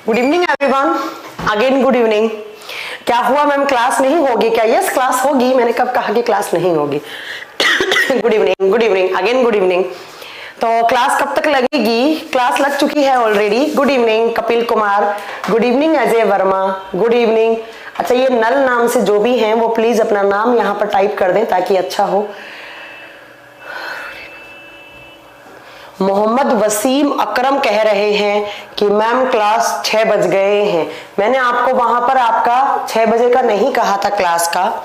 Good evening everyone, again good evening. क्या हुआ ma'am, class नहीं होगी क्या? यस क्लास होगी, मैंने कब कहा कि क्लास नहीं होगी? Good evening again good evening. तो क्लास कब तक लगेगी? क्लास लग चुकी है already. Good evening Kapil Kumar, good evening Ajay Verma, good evening. अच्छा, ये नल नाम से जो भी हैं वो प्लीज अपना नाम यहाँ पर टाइप कर दें ताकि अच्छा हो। मोहम्मद वसीम अकरम कह रहे हैं कि मैम क्लास 6 बज गए हैं। मैंने आपको वहां पर आपका 6 बजे का नहीं कहा था क्लास का।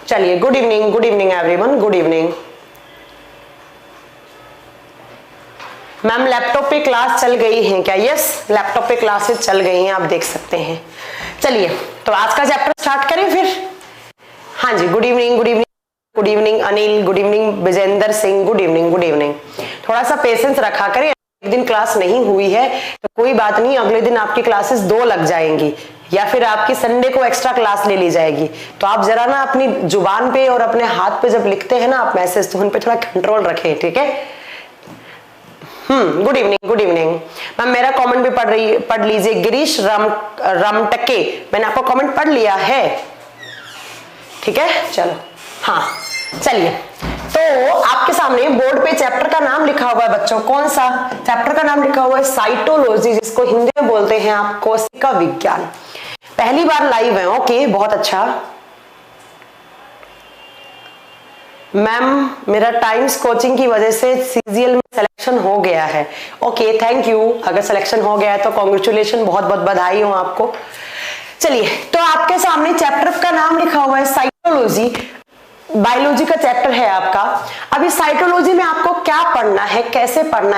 चलिए, good evening everyone, good evening. Ma'am laptop पे क्लास चल गई है क्या? यस, लैपटॉप पे क्लासेस चल गई हैं, आप देख सकते हैं। चलिए, तो आज का चैप्टर स्टार्ट करें फिर। हाँ जी, good evening Anil, good evening Vijendra Singh, good evening. थोड़ा सा पेशेंस रखा करें, एक दिन क्लास नहीं हुई है तो कोई बात नहीं, अगले दिन आपकी क्लासेस 2 लग जाएंगी या फिर आपकी संडे को एक्स्ट्रा क्लास ले ली जाएगी। तो आप जरा ना अपनी जुबान पे और अपने हाथ पे जब लिखते हैं ना आप मैसेज, तो उन पे थोड़ा कंट्रोल रखें, ठीक है? Good evening ma'am. मेरा कमेंट भी पढ़ लीजिए। गिरीश रामटके, मैंने आपका कमेंट पढ़ लिया है, ठीक है? चलो, हाँ चलिए। तो आपके सामने बोर्ड पे चैप्टर का नाम लिखा हुआ है बच्चों। कौन सा चैप्टर का नाम लिखा हुआ है? साइटोलॉजी, जिसको हिंदी में बोलते हैं आप कोशिका विज्ञान। पहली बार लाइव है, ओके, बहुत अच्छा। मैम मेरा टाइम्स कोचिंग की वजह से सीजीएल में सिलेक्शन हो गया है। Okay, thank you. अगर सिलेक्शन हो गया है तो कॉन्ग्रेचुलेशन, बहुत बहुत बधाई हो आपको। चलिए, तो आपके सामने चैप्टर का नाम लिखा हुआ है साइटोलॉजी, बायोलॉजी का चैप्टर है आपका। अभी साइटोलॉजी में आपको क्या पढ़ना है, कैसे पढ़ना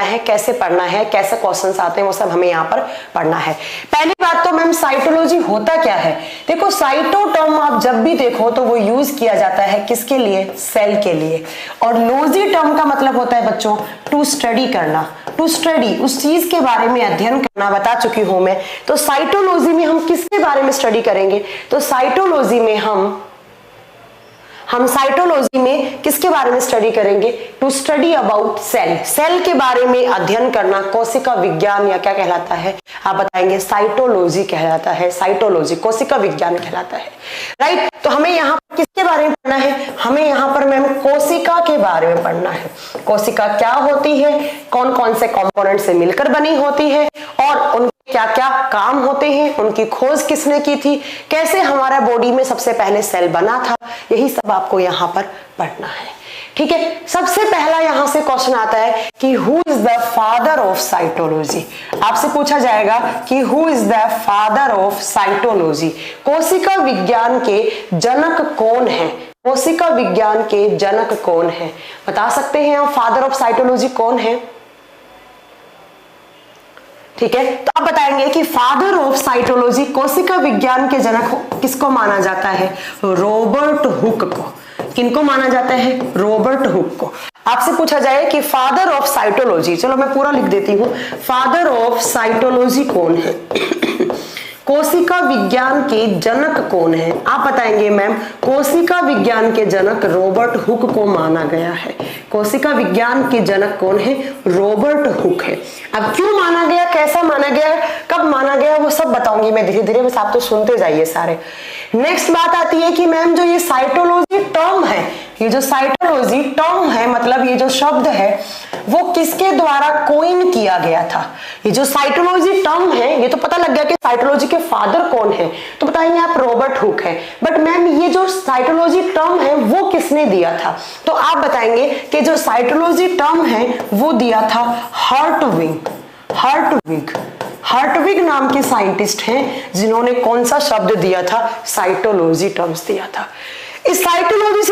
है, कैसे क्वेश्चंस आते हैं, वो सब हमें यहाँ पर पढ़ना है। पहली बात तो मैम साइटोलॉजी होता क्या है? देखो, साइटो टर्म आप जब भी देखो तो वो यूज किया जाता है किसके लिए? सेल के लिए। और लॉजी टर्म का मतलब होता है बच्चों टू स्टडी करना, टू स्टडी, उस चीज के बारे में अध्ययन करना, बता चुकी हूं मैं। तो साइटोलॉजी में हम किसके बारे में स्टडी करेंगे? तो साइटोलॉजी में हम साइटोलॉजी में किसके बारे में स्टडी करेंगे? To study about cell, cell के बारे में अध्ययन करना कोशिका विज्ञान या क्या कहलाता है? आप बताएंगे साइटोलॉजी कहलाता है। साइटोलॉजी कोशिका विज्ञान कहलाता है, राइट? तो हमें यहाँ पर किसके बारे में पढ़ना है? हमें यहाँ पर मैम कोशिका के बारे में पढ़ना है। कोशिका क्या होती है, कौन कौन से कंपोनेंट से मिलकर बनी होती है और उनके क्या क्या काम होते हैं, उनकी खोज किसने की थी, कैसे हमारा बॉडी में सबसे पहले सेल बना था, यही सब आपको यहाँ पर पढ़ना है, ठीक है? सबसे पहला यहां से क्वेश्चन आता है कि who is the father of cytology. आपसे पूछा जाएगा कि who is the father of cytology, कोशिका विज्ञान के जनक कौन है? कोशिका विज्ञान के जनक कौन है? बता सकते हैं आप फादर ऑफ साइटोलॉजी कौन है? ठीक है, तो आप बताएंगे कि फादर ऑफ साइटोलॉजी, कोशिका विज्ञान के जनक किसको माना जाता है? रॉबर्ट हुक को। किनको माना जाता है? रॉबर्ट हुक को। आपसे पूछा जाए कि फादर ऑफ साइटोलॉजी, चलो मैं पूरा लिख देती हूं, फादर ऑफ साइटोलॉजी कौन है? कोशिका विज्ञान के जनक कौन है? आप बताएंगे मैम कोशिका विज्ञान के जनक रॉबर्ट हुक को माना गया है। कोशिका विज्ञान के जनक कौन है? रॉबर्ट हुक है। अब क्यों माना गया, कैसा माना गया, कब माना गया, वो सब बताऊंगी मैं धीरे धीरे, बस आप तो सुनते जाइए सारे। नेक्स्ट बात आती है कि मैम जो ये साइटोलॉजी टर्म है, ये जो साइटोलॉजी टर्म है, मतलब ये जो शब्द है वो किसके द्वारा कोइन किया गया था? ये जो साइटोलॉजी टर्म है, ये तो पता लग गया कि साइटोलॉजी के फादर कौन है, तो बताएंगे आप रॉबर्ट हुक है। बट मैम ये जो साइटोलॉजी टर्म है वो किसने दिया था? तो आप बताएंगे कि जो साइटोलॉजी टर्म है वो दिया था हर्टविग नाम के साइंटिस्ट हैं, जिन्होंने कौन सा शब्द दिया था? साइटोलॉजी टर्म्स दिया था। इस साइटोलॉजी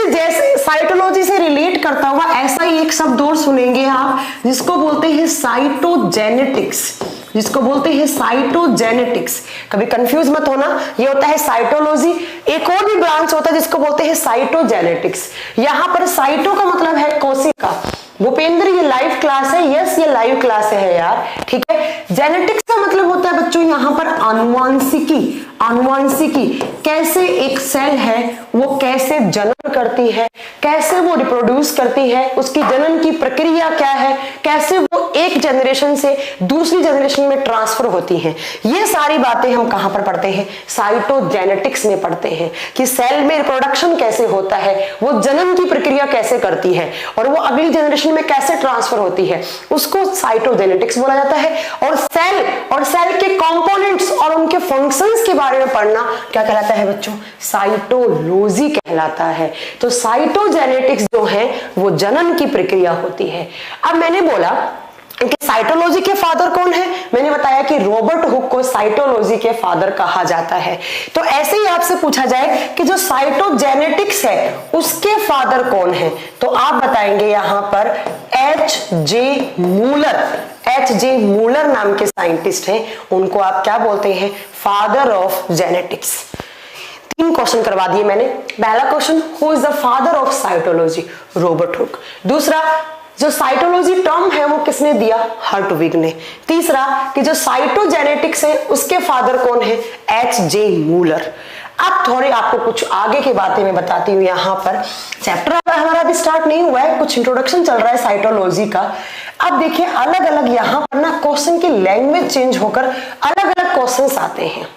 से रिलेट करता हुआ ऐसा ही एक शब्द और सुनेंगे आप, जिसको बोलते हैं साइटोजेनेटिक्स। कभी कंफ्यूज मत होना, ये होता है साइटोलॉजी, एक और भी ब्रांच होता है जिसको बोलते हैं साइटोजेनेटिक्स। यहां पर साइटो का मतलब है कोशिका। भूपेंद्र ये लाइव क्लास है? यस ये लाइव क्लास है यार, ठीक है। जेनेटिक्स का मतलब होता है बच्चों यहाँ पर आनुवांशिकी। आनुवांशिकी कैसे एक सेल है वो कैसे जनन करती है, कैसे वो रिप्रोड्यूस करती है, उसकी जनन की प्रक्रिया क्या है, कैसे वो एक जनरेशन से दूसरी जनरेशन में ट्रांसफर होती हैं, ये सारी बातें हम कहां पर पढ़ते हैं, साइटोजेनेटिक्स में पढ़ते हैं कि सेल में रिप्रोडक्शन कैसे होता है, वो जनन की प्रक्रिया कैसे करती है और वो अगली जनरेशन में कैसे ट्रांसफर होती है, उसको साइटोजेनेटिक्स बोला जाता है। और सेल के कंपोनेंट्स और उनके फंक्शंस के बारे में पढ़ना क्या कहलाता है बच्चों, साइटोलॉजी कहलाता है। तो साइटोजेनेटिक्स जो है वो जनन की प्रक्रिया होती है। अब मैंने बोला कि साइटोलॉजी के फादर कौन है, मैंने बताया कि रॉबर्ट हुक को साइटोलॉजी के फादर कहा जाता है। तो ऐसे ही आपसे पूछा जाए कि जो साइटोजेनेटिक्स है उसके फादर कौन है, तो आप बताएंगे यहां पर H.J. मूलर। H.J. मूलर नाम के साइंटिस्ट हैं, उनको आप क्या बोलते हैं, फादर ऑफ जेनेटिक्स। 3 क्वेश्चन करवा दिए मैंने। पहला question, who is the father of cytology, Robert hook. दूसरा, जो साइटोलॉजी टर्म है वो किसने दिया, हर्टविग ने। तीसरा, कि जो साइटोजेनेटिक्स है उसके फादर कौन है, H.J. मूलर। अब थोड़े आपको कुछ आगे की बातें मैं बताती हूँ। यहाँ पर चैप्टर हमारा अभी स्टार्ट नहीं हुआ है, कुछ इंट्रोडक्शन चल रहा है साइटोलॉजी का। अब देखिए अलग अलग यहाँ पर ना क्वेश्चन की लैंग्वेज चेंज होकर अलग अलग क्वेश्चंस आते हैं।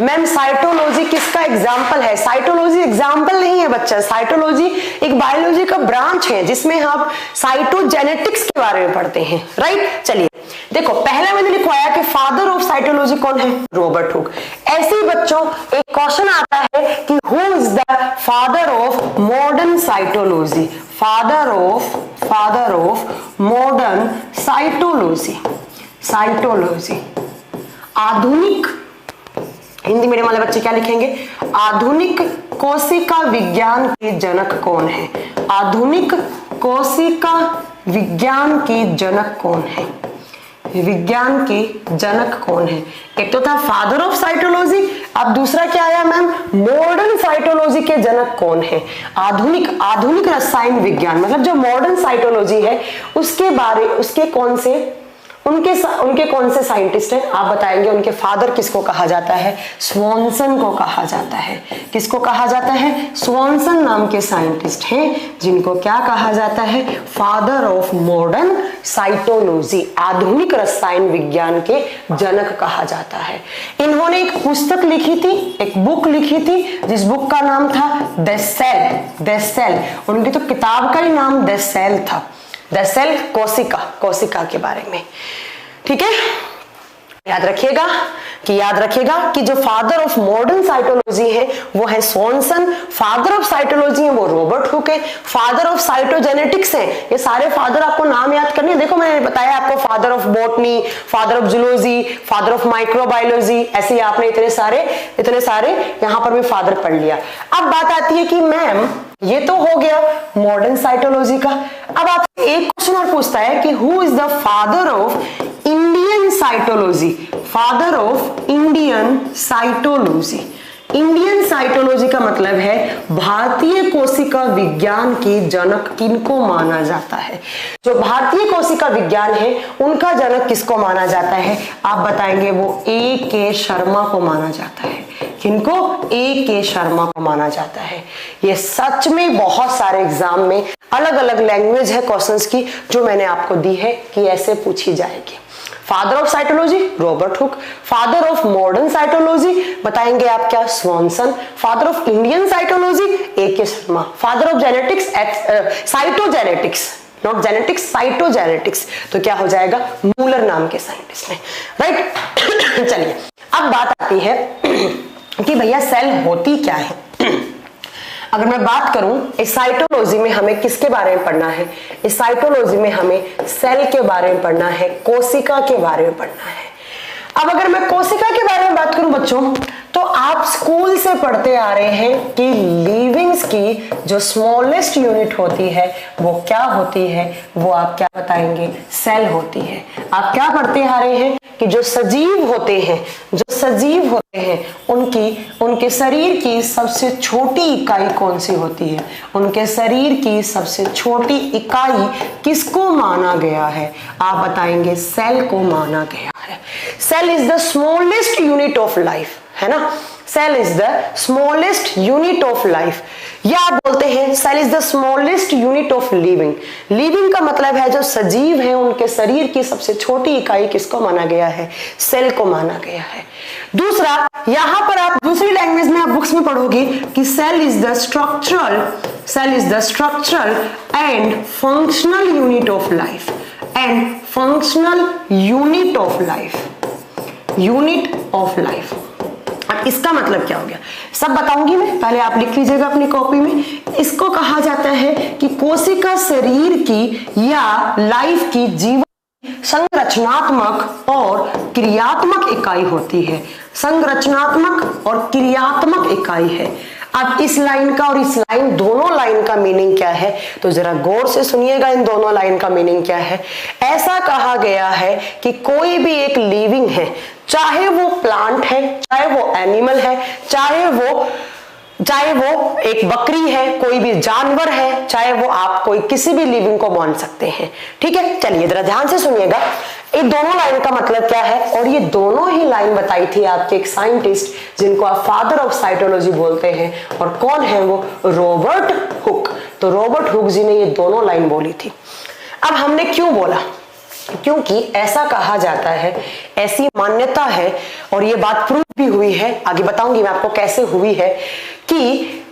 मैम साइटोलॉजी किसका एग्जाम्पल है, साइटोलॉजी एग्जाम्पल नहीं है बच्चा, साइटोलॉजी एक बायोलॉजी का ब्रांच है जिसमें आप साइटोजेनेटिक्स के बारे में पढ़ते हैं, राइट। चलिए देखो, पहला मैंने लिखवाया कि फादर ऑफ साइटोलॉजी कौन है, रॉबर्ट हुक। ऐसे ही बच्चों एक क्वेश्चन आता है कि who is the father of modern cytology, father of modern cytology. Cytology आधुनिक, हिंदी मीडियम वाले बच्चे क्या लिखेंगे, आधुनिक कोशिका विज्ञान के जनक कौन है, आधुनिक कोशिका विज्ञान के जनक कौन है, विज्ञान के जनक कौन है। एक तो था फादर ऑफ साइटोलॉजी, अब दूसरा क्या आया मैम, मॉडर्न साइटोलॉजी के जनक कौन है, आधुनिक रसायन विज्ञान, मतलब जो मॉडर्न साइटोलॉजी है उसके बारे, उसके कौन से, उनके कौन से साइंटिस्ट हैं, आप बताएंगे। उनके फादर किसको कहा जाता है, स्वॉनसन को कहा जाता है। किसको कहा जाता है, स्वॉनसन नाम के साइंटिस्ट हैं जिनको क्या कहा जाता है, फादर ऑफ मॉडर्न साइटोलॉजी, आधुनिक रसायन विज्ञान के जनक कहा जाता है। इन्होंने एक पुस्तक लिखी थी, एक बुक लिखी थी जिस बुक का नाम था द सेल। उनकी तो किताब का ही नाम द सेल था, द सेल, कोशिका के बारे में। ठीक है, याद रखिएगा कि जो फादर ऑफ मॉडर्न साइटोलॉजी है वो है स्वॉनसन, फादर ऑफ साइटोलॉजी है वो रॉबर्ट हुक है, फादर ऑफ साइटोजेनेटिक्स है, ये सारे फादर आपको नाम याद करने। देखो मैंने बताया आपको father of botany, father of zoology, father of microbiology, ऐसे ही आपने इतने सारे यहाँ पर भी फादर पढ़ लिया। अब बात आती है कि मैम ये तो हो गया मॉडर्न साइटोलॉजी का। अब आपसे एक क्वेश्चन और पूछता है कि who is the father of Indian cytology, father of Indian cytology. Indian cytology का मतलब है भारतीय कोशिका विज्ञान के जनक किनको माना जाता है, जो भारतीय कोशिका विज्ञान है उनका जनक किसको माना जाता है, आप बताएंगे। वो A.K. शर्मा को माना जाता है। किनको, A.K. शर्मा को माना जाता है। ये सच में बहुत सारे एग्जाम में अलग अलग लैंग्वेज है क्वेश्चंस की जो मैंने आपको दी है कि ऐसे पूछी जाएगी। Father of cytology Robert Hooke, father of modern cytology बताएंगे आप क्या, Swanson, father of Indian cytology A.K. Sharma, father of genetics cytogenetics, not genetics, cytogenetics, तो क्या हो जाएगा, मूलर नाम के साइंटिस्ट हैं, राइट। चलिए अब बात आती है कि भैया सेल होती क्या है। अगर मैं बात करूं इस साइटोलॉजी में हमें किसके बारे में पढ़ना है, इस साइटोलॉजी में हमें सेल के बारे में पढ़ना है, कोशिका के बारे में पढ़ना है। अब अगर मैं कोशिका के बारे में बात करूं बच्चों, तो आप स्कूल से पढ़ते आ रहे हैं कि लिविंग्स की जो स्मॉलेस्ट यूनिट होती है वो क्या होती है, वो आप क्या बताएंगे, सेल होती है। आप क्या पढ़ते आ रहे हैं कि जो सजीव होते हैं उनके शरीर की सबसे छोटी इकाई कौन सी होती है, उनके शरीर की सबसे छोटी इकाई किसको माना गया है, आप बताएंगे सेल को माना गया है। है। Cell is the smallest unit of life, है ना, cell is the smallest unit of life, या आप बोलते हैं cell is the smallest unit of living. Living का मतलब है जो सजीव है उनके शरीर की सबसे छोटी इकाई किसको माना गया है, सेल को माना गया है। दूसरा, यहां पर आप दूसरी लैंग्वेज में आप बुक्स में पढ़ोगे कि cell is the structural and functional unit of life, and functional unit of life. अब इसका मतलब क्या हो गया सब बताऊंगी मैं, पहले आप लिख लीजिएगा अपनी कॉपी में। इसको कहा जाता है कि कोशिका शरीर की या लाइफ की जीवन संरचनात्मक और क्रियात्मक इकाई होती है, संरचनात्मक और क्रियात्मक इकाई है। अब इस लाइन का और इस लाइन दोनों लाइन का मीनिंग क्या है, तो जरा गौर से सुनिएगा इन दोनों लाइन का मीनिंग क्या है। ऐसा कहा गया है कि कोई भी एक लिविंग है, चाहे वो प्लांट है, चाहे वो एनिमल है, चाहे वो एक बकरी है, कोई भी जानवर है, चाहे वो आप कोई किसी भी लिविंग को मान सकते हैं, ठीक है। चलिए जरा ध्यान से सुनिएगा ये दोनों लाइन का मतलब क्या है, और ये दोनों ही लाइन बताई थी आपके एक साइंटिस्ट जिनको आप फादर ऑफ साइटोलॉजी बोलते हैं, और कौन है वो, रॉबर्ट हुक। तो रॉबर्ट हुक जी ने ये दोनों लाइन बोली थी। अब हमने क्यों बोला, क्योंकि ऐसा कहा जाता है, ऐसी मान्यता है, और ये बात प्रूव भी हुई है, आगे बताऊंगी मैं आपको कैसे हुई है, कि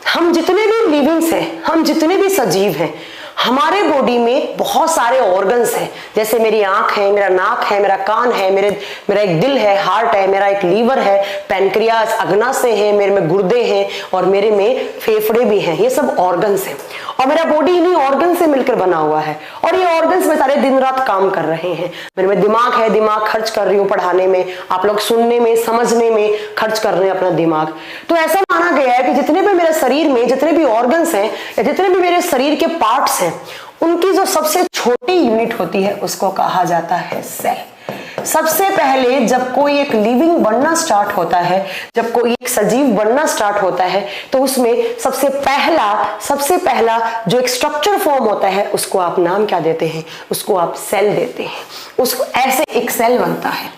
हम जितने भी लिविंग्स हैं, हम जितने भी सजीव हैं, हमारे बॉडी में बहुत सारे ऑर्गन्स हैं। जैसे मेरी आंख है, मेरा नाक है, मेरा कान है, मेरा एक दिल है, हार्ट है, मेरा एक लीवर है, पैनक्रियास अग्नाशय है, मेरे में गुर्दे हैं, और मेरे में फेफड़े भी हैं। ये सब ऑर्गन्स हैं, और मेरा बॉडी इन्हीं ऑर्गन से मिलकर बना हुआ है, और ये ऑर्गन्स में सारे दिन रात काम कर रहे हैं। मेरे में दिमाग है, दिमाग खर्च कर रही हूँ पढ़ाने में, आप लोग सुनने में, समझने में खर्च कर रहे हैं अपना दिमाग। तो ऐसा माना गया है कि जितने भी मेरे शरीर में जितने भी ऑर्गन्स हैं, या जितने भी मेरे शरीर के पार्ट्स हैं, उनकी जो सबसे छोटी यूनिट होती है उसको कहा जाता है सेल। सबसे पहले जब कोई एक लिविंग बनना स्टार्ट होता है, जब कोई एक सजीव बनना स्टार्ट होता है, तो उसमें सबसे पहला जो एक स्ट्रक्चर फॉर्म होता है उसको आप नाम क्या देते हैं, उसको आप सेल देते हैं। उसको ऐसे एक सेल बनता है,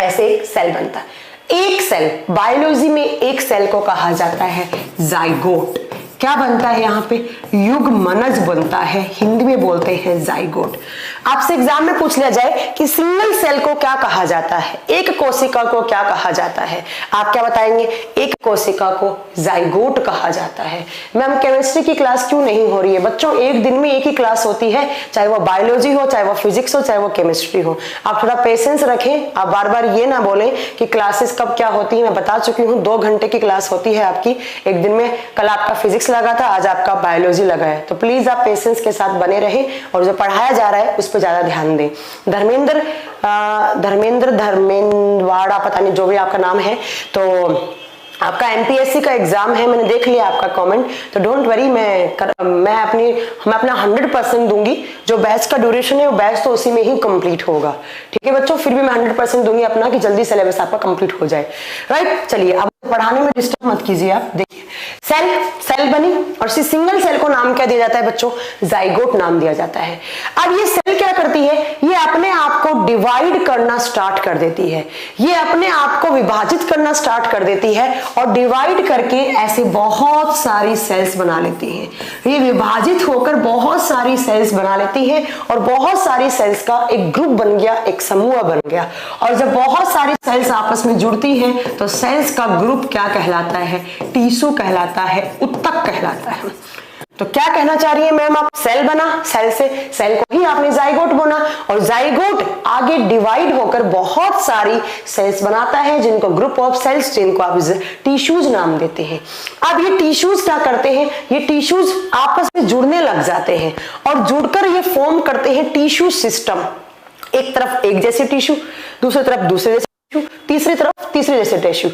ऐसे एक सेल बनता है। एक सेल, बायोलॉजी में एक सेल को कहा जाता है जाइगोट। क्या बनता है यहाँ पे, युग्मनज बनता है, हिंदी में बोलते हैं जाइगोट। आपसे एग्जाम में पूछ लिया जाए कि सिंगल सेल को क्या कहा जाता है, एक कोशिका को क्या कहा जाता है, आप क्या बताएंगे, एक कोशिका को जाइगोट कहा जाता है। मैम केमिस्ट्री की क्लास क्यों नहीं हो रही है? बच्चों एक दिन में एक ही क्लास होती है, चाहे वो बायोलॉजी हो, चाहे वो फिजिक्स हो, चाहे वो केमिस्ट्री हो। आप थोड़ा पेशेंस रखें, आप बार बार ये ना बोलें कि क्लासेस कब क्या होती है। मैं बता चुकी हूँ 2 घंटे की क्लास होती है आपकी एक दिन में। कल आपका फिजिक्स लगा था, आज आपका बायोलॉजी लगा है, तो प्लीज आप पेशेंस के साथ बने रहें और जो पढ़ाया जा रहा है उस पर ज्यादा ध्यान दें। धर्मेंद्रवाड़ा, पता नहीं जो भी आपका नाम है, तो आपका एमपीएससी का एग्जाम है, मैंने देख लिया आपका कमेंट, तो डोंट वरी, मैं अपना 100% दूंगी। जो बैच का ड्यूरेशन है वो बैच तो उसी में ही कंप्लीट होगा, ठीक है बच्चों। फिर भी मैं 100% दूंगी अपना कि जल्दी सिलेबस आपका कंप्लीट हो जाए, राइट। चलिए अब पढ़ाने में डिस्टर्ब मत कीजिए आप। देखिए सेल बनी, और इसी सिंगल सेल को नाम क्या दिया जाता है बच्चों, जाइगोट नाम दिया जाता है। अब ये सेल क्या करती है, ये अपने आप को डिवाइड करना स्टार्ट कर देती है, ये अपने आप को विभाजित करना स्टार्ट कर देती है, और डिवाइड करके ऐसे बहुत सारी सेल्स बना लेती है। ये विभाजित होकर बहुत सारी सेल्स बना लेती है, और बहुत सारी सेल्स का एक ग्रुप बन गया, एक समूह बन गया। और जब बहुत सारी सेल्स आपस में जुड़ती हैं तो सेल्स का ग्रुप क्या कहलाता है, टिश्यू कहलाता है, उत्तक कहलाता है। तो क्या कहना चाह रही है मैम आप, सेल बना, सेल को ही आपने जाइगोट बोला, और जाइगोट आगे डिवाइड होकर बहुत सारी सेल्स बनाता है, जिनको ग्रुप ऑफ सेल्स, जिनको आप टिश्यूज नाम देते हैं। अब ये टिश्यूज क्या करते हैं, ये टिश्यूज आपस में जुड़ने लग जाते हैं, और जुड़कर ये फॉर्म करते हैं टिश्यू सिस्टम। एक तरफ एक जैसे टिश्यू, दूसरी तरफ दूसरे जैसे टिश्यू, तीसरी तरफ तीसरे जैसे टिश्यू,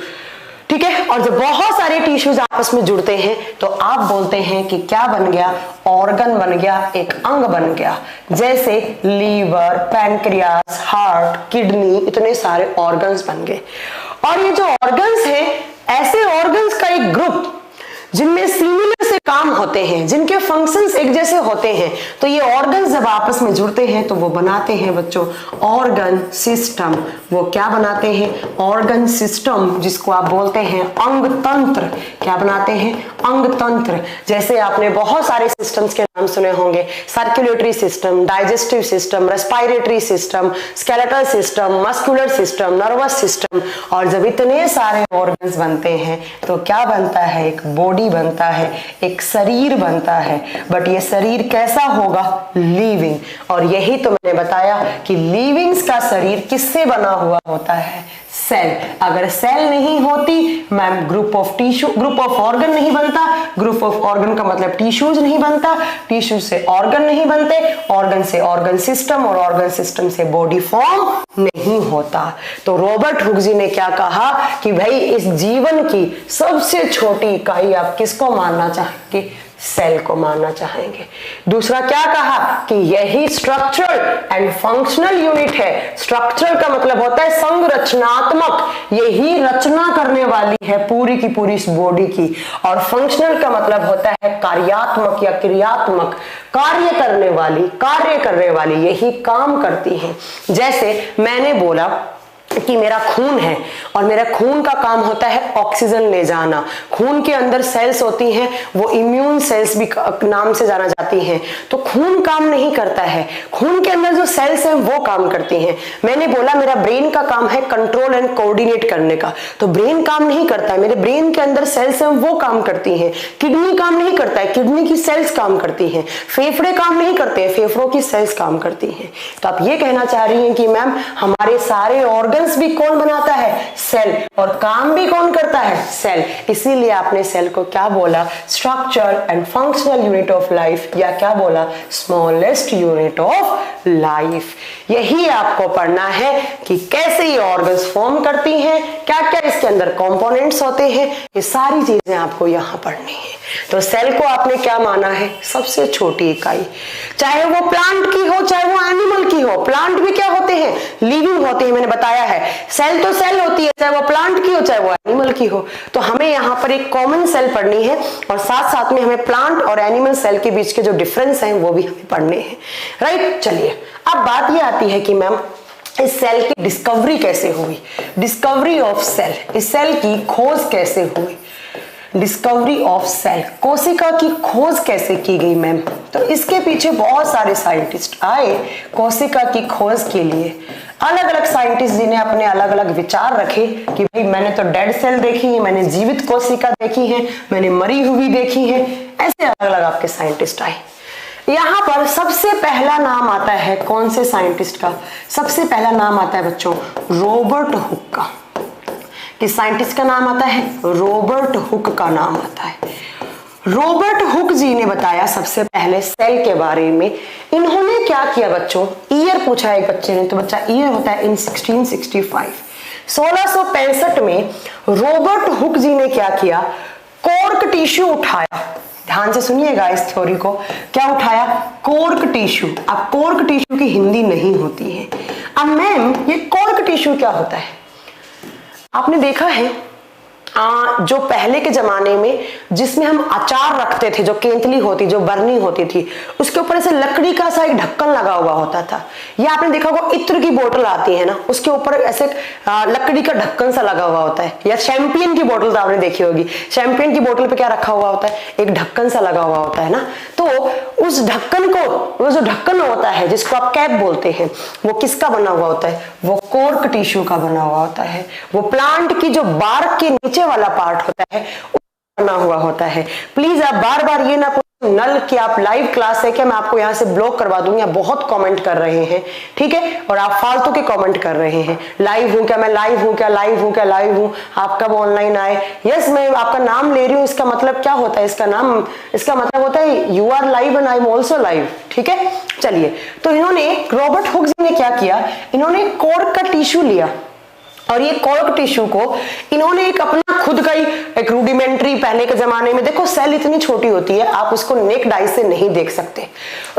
ठीक है। और जब बहुत सारे टिश्यूज आपस में जुड़ते हैं तो आप बोलते हैं कि क्या बन गया, ऑर्गन बन गया, एक अंग बन गया। जैसे लीवर, पैनक्रियास, हार्ट, किडनी, इतने सारे ऑर्गन्स बन गए। और ये जो ऑर्गन्स हैं, ऐसे ऑर्गन्स का एक ग्रुप जिनमें सिमिलर से काम होते हैं, जिनके फंक्शंस एक जैसे होते हैं, तो ये ऑर्गन्स जब आपस में जुड़ते हैं तो वो बनाते हैं बच्चों ऑर्गन सिस्टम। वो क्या बनाते हैं? ऑर्गन सिस्टम, जिसको आप बोलते हैं अंग तंत्र। क्या बनाते हैं? अंग तंत्र। जैसे आपने बहुत सारे सिस्टम्स के नाम सुने होंगे, circulatory system, digestive system, respiratory system, skeletal system, muscular system, nervous system. और जब इतने सारे ऑर्गन्स बनते हैं तो क्या बनता है? एक बॉडी बनता है, एक शरीर बनता है। बट ये शरीर कैसा होगा? लिविंग। और यही तो मैंने बताया कि लिविंग्स का शरीर किससे बना हुआ होता है? सेल। अगर सेल नहीं होती ma'am group of tissue, group of organ नहीं बनता। ग्रुप ऑफ ऑर्गन का मतलब टिश्यूज नहीं बनता, टिश्यू से ऑर्गन नहीं बनते, ऑर्गन से ऑर्गन सिस्टम, और ऑर्गन सिस्टम से बॉडी फॉर्म नहीं होता। तो रॉबर्ट हुक जी ने क्या कहा कि भाई इस जीवन की सबसे छोटी इकाई आप किसको मानना चाहेंगे? सेल को मानना चाहेंगे। दूसरा क्या कहा कि यही स्ट्रक्चरल एंड फंक्शनल यूनिट है। स्ट्रक्चरल का मतलब होता है संरचनात्मक, यही रचना करने वाली है पूरी की पूरी इस बॉडी की। और फंक्शनल का मतलब होता है कार्यात्मक या क्रियात्मक, कार्य करने वाली यही काम करती है। जैसे मैंने बोला कि मेरा खून है और मेरा खून का काम होता है ऑक्सीजन ले जाना। खून के अंदर सेल्स होती हैं, वो इम्यून सेल्स भी नाम से जाना जाती हैं। तो खून काम नहीं करता है, खून के अंदर जो सेल्स हैं वो काम करती हैं। मैंने बोला मेरा ब्रेन का काम है कंट्रोल एंड कोऑर्डिनेट करने का, तो ब्रेन काम नहीं करता है, मेरे ब्रेन के अंदर सेल्स हैं वो काम करती हैं। किडनी काम नहीं करता है, किडनी की सेल्स काम करती हैं। फेफड़े काम नहीं करते हैं, फेफड़ों की सेल्स काम करती हैं। तो आप ये कहना चाह रही हैं कि मैम हमारे सारे ऑर्गन भी कौन बनाता है? सेल। और काम भी कौन करता है? सेल। इसीलिए आपने सेल को क्या बोला? Structure and functional unit of life, या क्या बोला? Smallest unit of life. यही आपको पढ़ना है कि कैसे ये ऑर्गन्स फॉर्म करती हैं, क्या क्या इसके अंदर कंपोनेंट्स होते हैं, ये सारी चीजें आपको यहां पढ़नी है। तो सेल को आपने क्या माना है? सबसे छोटी इकाई। चाहे वो प्लांट की हो चाहे वो एनिमल की हो, प्लांट भी क्या होते हैं? लिविंग होते हैं, मैंने बताया है। सेल तो सेल होती है, चाहे वो प्लांट की हो चाहे वो एनिमल की हो। तो हमें यहाँ पर एक कॉमन सेल पढ़नी है और साथ साथ में हमें प्लांट और एनिमल सेल के बीच के जो डिफरेंस हैं वो भी हमें पढ़ने हैं। राइट, चलिए अब बात ये आती है कि मैम इस सेल की डिस्कवरी कैसे हुई? डिस्कवरी ऑफ सेल, इस सेल की खोज कैसे हुई? डिस्कवरी ऑफ सेल, कोशिका की खोज कैसे की गई मैम? तो इसके पीछे बहुत सारे साइंटिस्ट आए कोशिका की खोज के लिए। अलग अलग साइंटिस्ट जिन्हें अपने अलग अलग विचार रखे कि भाई मैंने तो डेड सेल देखी है, मैंने जीवित कोशिका देखी है, मैंने मरी हुई देखी है। ऐसे अलग अलग आपके साइंटिस्ट आए। यहां पर सबसे पहला नाम आता है कौन से साइंटिस्ट का? सबसे पहला नाम आता है बच्चों रॉबर्ट हुक का। किस साइंटिस्ट का नाम आता है? रॉबर्ट हुक का नाम आता है। रॉबर्ट हुक जी ने बताया सबसे पहले सेल के बारे में। इन्होंने क्या किया बच्चों? ईयर पूछा एक बच्चे ने, तो बच्चा ईयर होता है इन 1665। 1665 में रॉबर्ट हुक जी ने क्या किया? कॉर्क टिश्यू उठाया। ध्यान से सुनिएगा इस थ्योरी को। क्या उठाया? Cork tissue. अब कॉर्क टिश्यू की हिंदी नहीं होती है। अब मैम ये कॉर्क टिश्यू क्या होता है? आपने देखा है जो पहले के जमाने में जिसमें हम अचार रखते थे, जो केंतली होती, जो बरनी होती थी, उसके ऊपर ऐसे लकड़ी का सा एक ढक्कन लगा हुआ होता था। या आपने देखा होगा इत्र की बोतल आती है ना, उसके ऊपर ऐसे लकड़ी का ढक्कन सा लगा हुआ होता है। या शैंपियन की बोतल तो आपने देखी होगी, शैंपियन की बोतल पे क्या रखा हुआ होता है? एक ढक्कन सा लगा हुआ होता है ना। तो उस ढक्कन को, वो जो ढक्कन होता है जिसको आप कैप बोलते हैं, वो किसका बना हुआ होता है? वो कॉर्क टिश्यू का बना हुआ होता है। वो प्लांट की जो बार्क के नीचे वाला पार्ट होता है बना हुआ होता है। प्लीज आप बार बार ये ना पूछो नल कि आप लाइव क्लास है क्या, मैं आपको यहाँ से ब्लॉक करवा दूंगी। आप बहुत कमेंट कर रहे हैं, ठीक है, और आप फालतू के कमेंट कर रहे हैं। लाइव हूं क्या, मैं लाइव हूं क्या, लाइव हूं क्या, लाइव हूं, आप कब ऑनलाइन आए? यस, मैं आपका नाम ले रही हूँ, इसका मतलब क्या होता है? इसका मतलब होता है you are live and I am also live. ठीक है, चलिए। तो इन्होंने, रॉबर्ट हुक जी ने क्या किया? इन्होंने कॉर्क का टिश्यू लिया और ये कॉर्क टिश्यू को इन्होंने एक अपना खुद का ही एक रूडिमेंट्री, पहले के जमाने में देखो सेल इतनी छोटी होती है आप उसको नेक्ड आई से नहीं देख सकते,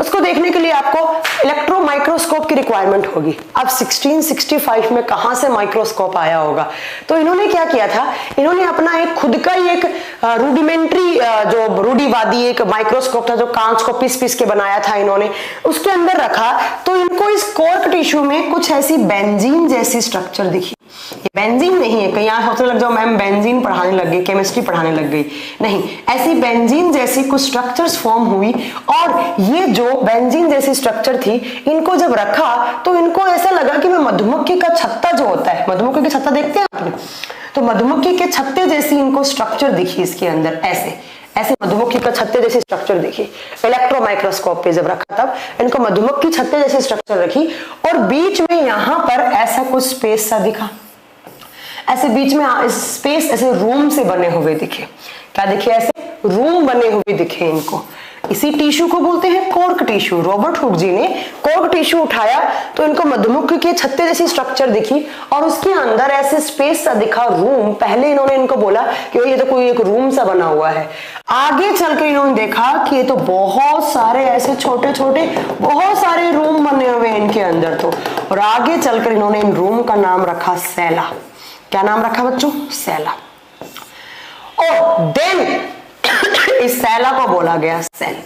उसको देखने के लिए आपको इलेक्ट्रो माइक्रोस्कोप की रिक्वायरमेंट होगी। अब 1665 में कहां से माइक्रोस्कोप आया होगा, तो इन्होंने क्या किया था, इन्होंने अपना एक खुद का ही एक रूडिमेंट्री जो रूढ़िवादी एक माइक्रोस्कोप था जो कांच को पीस पीस के बनाया था इन्होंने, उसके अंदर रखा तो इनको इस कॉर्क टिश्यू में कुछ ऐसी बेंजीन जैसी स्ट्रक्चर दिखी। ये बेंजीन नहीं है, कहीं आप सोचने लग जाओ मैम बेंजीन पढ़ाने लग गई, केमिस्ट्री पढ़ाने लग गई, नहीं, ऐसी बेंजीन जैसी कुछ स्ट्रक्चर्स फॉर्म हुई और ये जो बेंजीन जैसी स्ट्रक्चर थी इनको जब रखा तो इनको ऐसा लगा कि मैं मधुमक्खी का छत्ता जो होता है, मधुमक्खी का छत्ता देखते हैं आपने, तो मधुमक्खी के छत्ते जैसी इनको स्ट्रक्चर दिखी इसके अंदर, ऐसे ऐसे मधुमक्खी का छत्ते जैसी स्ट्रक्चर देखी। इलेक्ट्रो माइक्रोस्कोप पे जब रखा तब इनको मधुमक्खी छत्ते जैसी स्ट्रक्चर रखी और बीच में यहां पर ऐसा कुछ स्पेस सा दिखा, ऐसे बीच में स्पेस ऐसे रूम से बने हुए दिखे, क्या दिखे, ऐसे रूम बने हुए दिखे इनको। इसी टिश्यू को बोलते हैं कॉर्क टिश्यू। रॉबर्ट हुक जी ने कॉर्क टिश्यू उठाया तो इनको मधुमक्खी के छत्ते जैसी स्ट्रक्चर दिखी और उसके अंदर ऐसे स्पेस सा दिखा, रूम। पहले इन्होंने इनको बोला कि ये तो कोई एक रूम सा बना हुआ है, आगे चलकर इन्होंने देखा कि ये तो बहुत सारे ऐसे छोटे छोटे बहुत सारे रूम बने हुए हैं इनके अंदर, तो और आगे चलकर इन्होंने इन रूम का नाम रखा सेला। क्या नाम रखा बच्चों, सेला। और देन इस सेला को बोला गया सेल।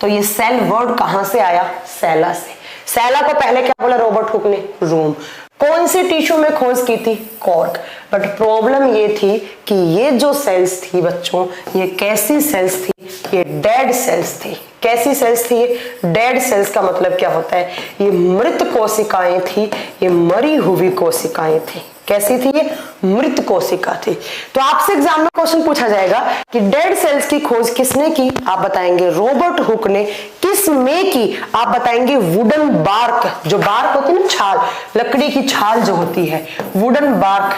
तो ये सेल वर्ड कहां से आया, सेला से। सेला को पहले क्या बोला रॉबर्ट हुक ने, रूम। कौन सी टिश्यू में खोज की थी, कॉर्क। बट प्रॉब्लम ये थी कि ये जो सेल्स थी बच्चों, ये कैसी सेल्स थी, ये डेड सेल्स थी। कैसी सेल्स थी, ये डेड सेल्स का मतलब क्या होता है, ये मृत कोशिकाएं थी, ये मरी हुई कोशिकाएं थी। कैसी थी, ये मृत कोशिका थी। तो आपसे एग्जाम में क्वेश्चन पूछा जाएगा कि डेड सेल्स की खोज किसने की, आप बताएंगे रॉबर्ट हुक ने। किस में की, आप बताएंगे वुडन बार्क, जो बार्क होती है ना, छाल, लकड़ी की छाल जो होती है, वुडन बार्क,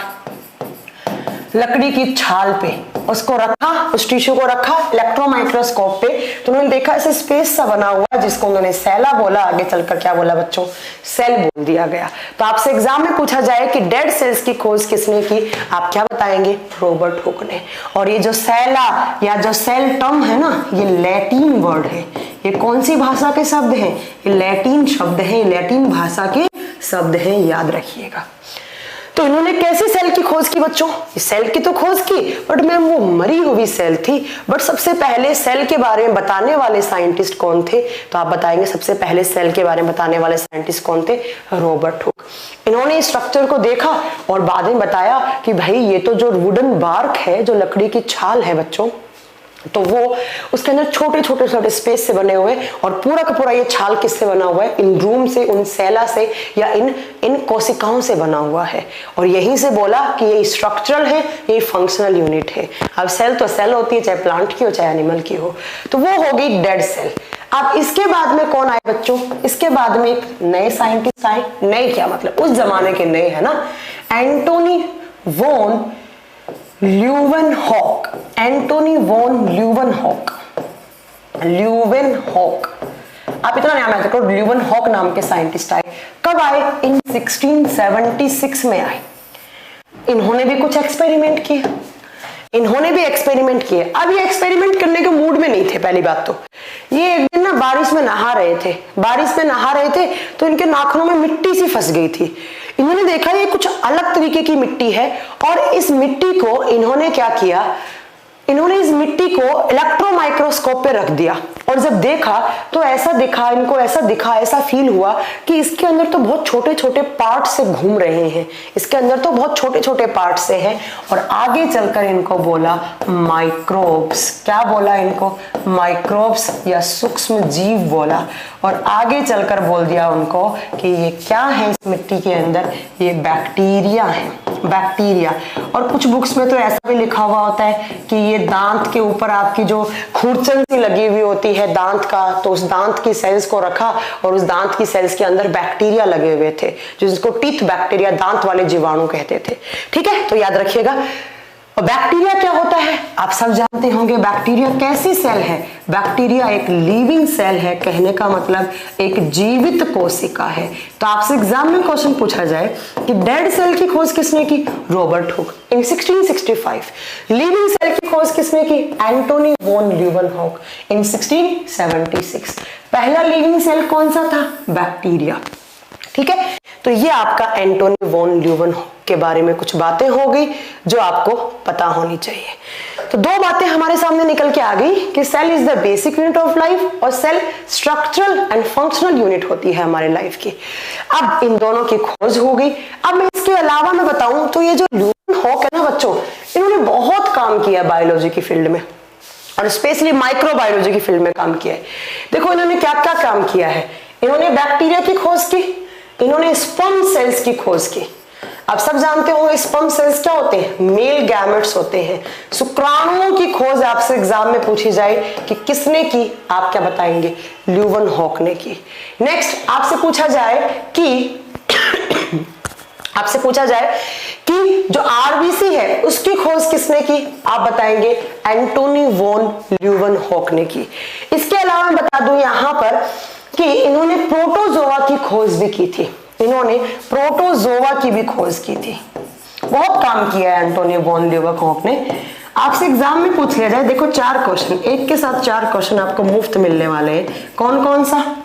लकड़ी की छाल पे उसको रखा, उस टिश्यू को रखा इलेक्ट्रो माइक्रोस्कोप पे, तो उन्होंने देखा ऐसे स्पेस सा बना हुआ जिसको उन्होंने सेला बोला, आगे चलकर क्या बोला बच्चों, सेल बोल दिया गया। तो आपसे एग्जाम में पूछा जाए कि डेड सेल्स की खोज किसने की, आप क्या बताएंगे, रॉबर्ट हुक ने। और ये जो सेला या जो सेल टर्म है ना, ये लैटिन वर्ड है। ये कौन सी भाषा के शब्द हैं, ये लैटिन शब्द है, लैटिन भाषा के शब्द हैं, याद रखिएगा। तो इन्होंने कैसी सेल की खोज की बच्चों, सेल की तो खोज की, बट मैम वो मरी हुई सेल थी। बट सबसे पहले सेल के बारे में बताने वाले साइंटिस्ट कौन थे, तो आप बताएंगे सबसे पहले सेल के बारे में बताने वाले साइंटिस्ट कौन थे, रॉबर्ट हुक। इन्होंने स्ट्रक्चर को देखा और बाद में बताया कि भाई ये तो जो वुडन बार्क है, जो लकड़ी की छाल है बच्चों, तो वो उसके अंदर छोटे छोटे छोटे स्पेस से बने हुए, और पूरा का पूरा ये छाल किससे बना हुआ है, इन रूम से, उन सेला से, या इन कोशिकाओं से बना हुआ है। और यहीं से बोला कि ये स्ट्रक्चरल है, ये फंक्शनल यूनिट है। अब सेल तो सेल होती है, चाहे प्लांट की हो चाहे एनिमल की हो, तो वो होगी डेड सेल। अब इसके बाद में कौन आए बच्चों, इसके बाद में एक नए साइंटिस्ट आए। नए क्या मतलब, उस जमाने के नए है ना, Antony von Leeuwenhoek. Antony von Leeuwenhoek, Leeuwenhoek, आप इतना नाम याद रखो, ल्यूवेनहॉक नाम के साइंटिस्ट आए। कब आए, इन 1676 में आए। इन्होंने भी कुछ एक्सपेरिमेंट किए, इन्होंने भी एक्सपेरिमेंट किए। अब ये एक्सपेरिमेंट करने के मूड में नहीं थे। पहली बात तो ये एक दिन ना बारिश में नहा रहे थे, बारिश में नहा रहे थे तो इनके नाखूनों में मिट्टी सी फंस गई थी। इन्होंने देखा ये कुछ अलग तरीके की मिट्टी है, और इस मिट्टी को इन्होंने क्या किया, इन्होंने इस मिट्टी को इलेक्ट्रो माइक्रोस्कोप पे रख दिया, और जब देखा तो ऐसा दिखा, इनको ऐसा दिखा, ऐसा फील हुआ कि इसके अंदर तो बहुत छोटे छोटे पार्ट से घूम रहे हैं, इसके अंदर तो बहुत छोटे छोटे पार्ट से हैं। और आगे चलकर इनको बोला माइक्रोब्स। क्या बोला इनको, माइक्रोब्स या सूक्ष्म जीव बोला। और आगे चलकर बोल दिया उनको कि ये क्या है इस मिट्टी के अंदर, ये बैक्टीरिया है, बैक्टीरिया। और कुछ बुक्स में तो ऐसा भी लिखा हुआ होता है कि ये दांत के ऊपर आपकी जो खुरचन सी लगी हुई होती है दांत का, तो उस दांत की सेल्स को रखा और उस दांत की सेल्स के अंदर बैक्टीरिया लगे हुए थे, जिसको टीथ बैक्टीरिया, दांत वाले जीवाणु कहते थे। ठीक है, तो याद रखिएगा। और बैक्टीरिया क्या होता है आप सब जानते होंगे। बैक्टीरिया कैसी सेल है? बैक्टीरिया एक लिविंग सेल है, कहने का मतलब एक जीवित कोशिका है। तो आपसे एग्जाम में क्वेश्चन पूछा जाए कि डेड सेल की खोज किसने की? रॉबर्ट हुक इन 1665। लिविंग सेल की खोज किसने की? एंटोनी वॉन ल्यूवेनहॉक इन 1676। पहला लिविंग सेल कौन सा था? बैक्टीरिया। ठीक है, तो ये आपका एंटोनी वॉन ल्यूवेनहॉक के बारे में कुछ बातें हो गई जो आपको पता होनी चाहिए। तो दो बातें हमारे सामने निकल के आ गई कि cell is the basic unit of life और cell structural and functional unit होती है हमारे लाइफ की। अब इन दोनों की खोज हो गई। अब मैं इसके अलावा मैं बताऊं तो ये जो ल्यूवेनहॉक है ना बच्चों, इन्होंने बहुत काम किया बायोलॉजी की फील्ड में और स्पेशली माइक्रोबायोलॉजी की फील्ड में काम किया है। देखो इन्होंने क्या क्या काम किया है। इन्होंने बैक्टीरिया की खोज की, इन्होंने स्पर्म सेल्स की खोज की। आप सब जानते होंगे स्पर्म सेल्स क्या होते हैं? मेल गैमेट्स होते हैं। शुक्राणुओं की खोज आपसे एग्जाम में पूछी जाए कि किसने की, आप क्या बताएंगे? ल्यूवेनहॉक ने की। नेक्स्ट आपसे पूछा जाए कि जो आरबीसी है उसकी खोज किसने की, आप बताएंगे एंटोनी वॉन ल्यूवेनहॉक ने की। इसके अलावा मैं बता दूं यहां पर कि इन्होंने प्रोटोजोआ की खोज भी की थी। इन्होंने प्रोटोजोआ की भी खोज की थी। बहुत काम किया है एंटोनी वॉन ल्यूवेनहॉक ने। आपसे एग्जाम में पूछ लिया जाए, देखो 4 क्वेश्चन, एक के साथ 4 क्वेश्चन आपको मुफ्त मिलने वाले हैं। कौन कौन सा?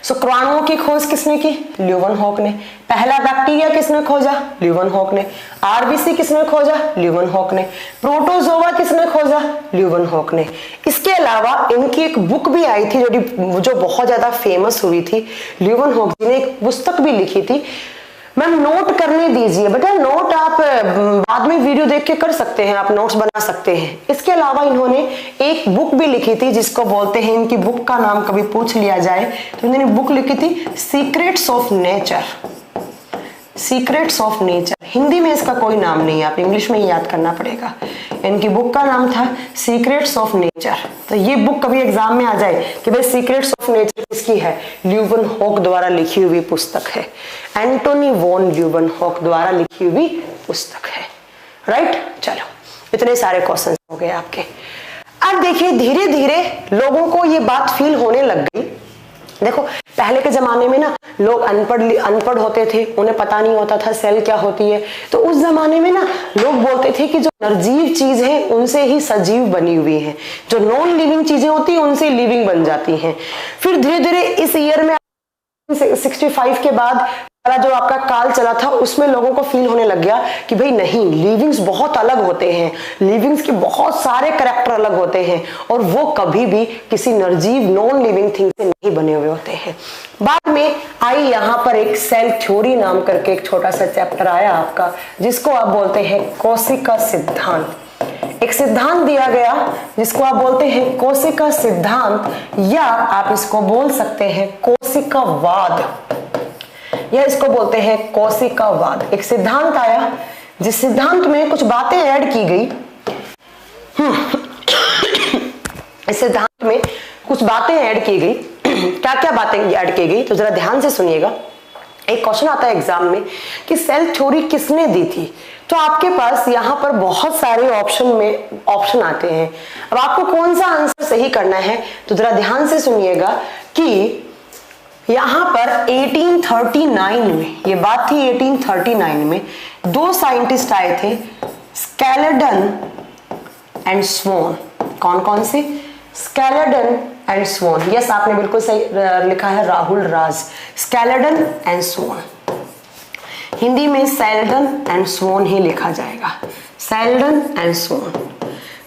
शुक्राणुओं की खोज किसने की? ल्यूवेनहॉक ने। पहला बैक्टीरिया किसने खोजा? ल्यूवेनहॉक ने। आरबीसी किसने खोजा? ल्यूवेनहॉक ने। प्रोटोजोआ किसने खोजा? ल्यूवेनहॉक ने। इसके अलावा इनकी एक बुक भी आई थी जो बहुत ज्यादा फेमस हुई थी। ल्यूवेनहॉक जी ने एक पुस्तक भी लिखी थी। मैम नोट करने दीजिए बेटा, नोट आप बाद में वीडियो देख के कर सकते हैं, आप नोट्स बना सकते हैं। इसके अलावा इन्होंने एक बुक भी लिखी थी जिसको बोलते हैं, इनकी बुक का नाम कभी पूछ लिया जाए तो इन्होंने बुक लिखी थी secrets of nature. Secrets of nature, Hindi में इसका कोई नाम नहीं है, आप इंग्लिश में ही याद करना पड़ेगा। इनकी बुक का नाम था सीक्रेट्स ऑफ नेचर। तो ये बुक कभी एग्जाम में आ जाए कि भाई सीक्रेट्स ऑफ नेचर किसकी है? ल्यूवेनहॉक द्वारा लिखी हुई पुस्तक है, एंटोनी वॉन ल्यूवेनहॉक द्वारा लिखी हुई पुस्तक है। राइट, चलो इतने सारे क्वेश्चन हो गए आपके। अब देखिए धीरे धीरे लोगों को ये बात फील होने लग गई। देखो पहले के जमाने में ना लोग अनपढ़ होते थे, उन्हें पता नहीं होता था सेल क्या होती है। तो उस जमाने में ना लोग बोलते थे कि जो निर्जीव चीज है उनसे ही सजीव बनी हुई है, जो नॉन लिविंग चीजें होती है उनसे लिविंग बन जाती हैं। फिर धीरे धीरे इस ईयर में 65 के बाद जो आपका काल चला था उसमें लोगों को फील होने लग गया कि भाई नहीं, लिविंग्स बहुत अलग होते हैं, लिविंग्स के बहुत सारे कैरेक्टर अलग होते हैं और वो कभी भी किसी निर्जीव नॉन लिविंग थिंग से नहीं बने हुए होते हैं। बाद में आई यहाँ पर एक सेल थ्योरी नाम करके एक छोटा सा चैप्टर आया आपका, जिसको आप बोलते हैं कोशिका सिद्धांत। एक सिद्धांत दिया गया जिसको आप बोलते हैं कोशिका सिद्धांत, या आप इसको बोल सकते हैं कोशिकावाद, या इसको बोलते हैं कोशिकावाद। एक सिद्धांत आया जिस सिद्धांत में कुछ बातें ऐड की गई। इस सिद्धांत में कुछ बातें ऐड की गई। क्या क्या बातें ऐड की गई तो जरा ध्यान से सुनिएगा। एक क्वेश्चन आता है एग्जाम में कि सेल थ्योरी किसने दी थी, तो आपके पास यहाँ पर बहुत सारे ऑप्शन आते हैं। अब आपको कौन सा आंसर सही करना है तो जरा ध्यान से सुनिएगा कि यहां पर 1839 में, ये बात थी 1839 में, 2 साइंटिस्ट आए थे, स्केलेडन एंड स्वॉन। कौन कौन से? Schleiden and sworn. यस, आपने बिल्कुल सही लिखा है, Rahul Raj. Schleiden and sworn, Hindi में सेल्डन एंड स्वॉन ही लिखा जाएगा, सेल्डन एंड स्वॉन।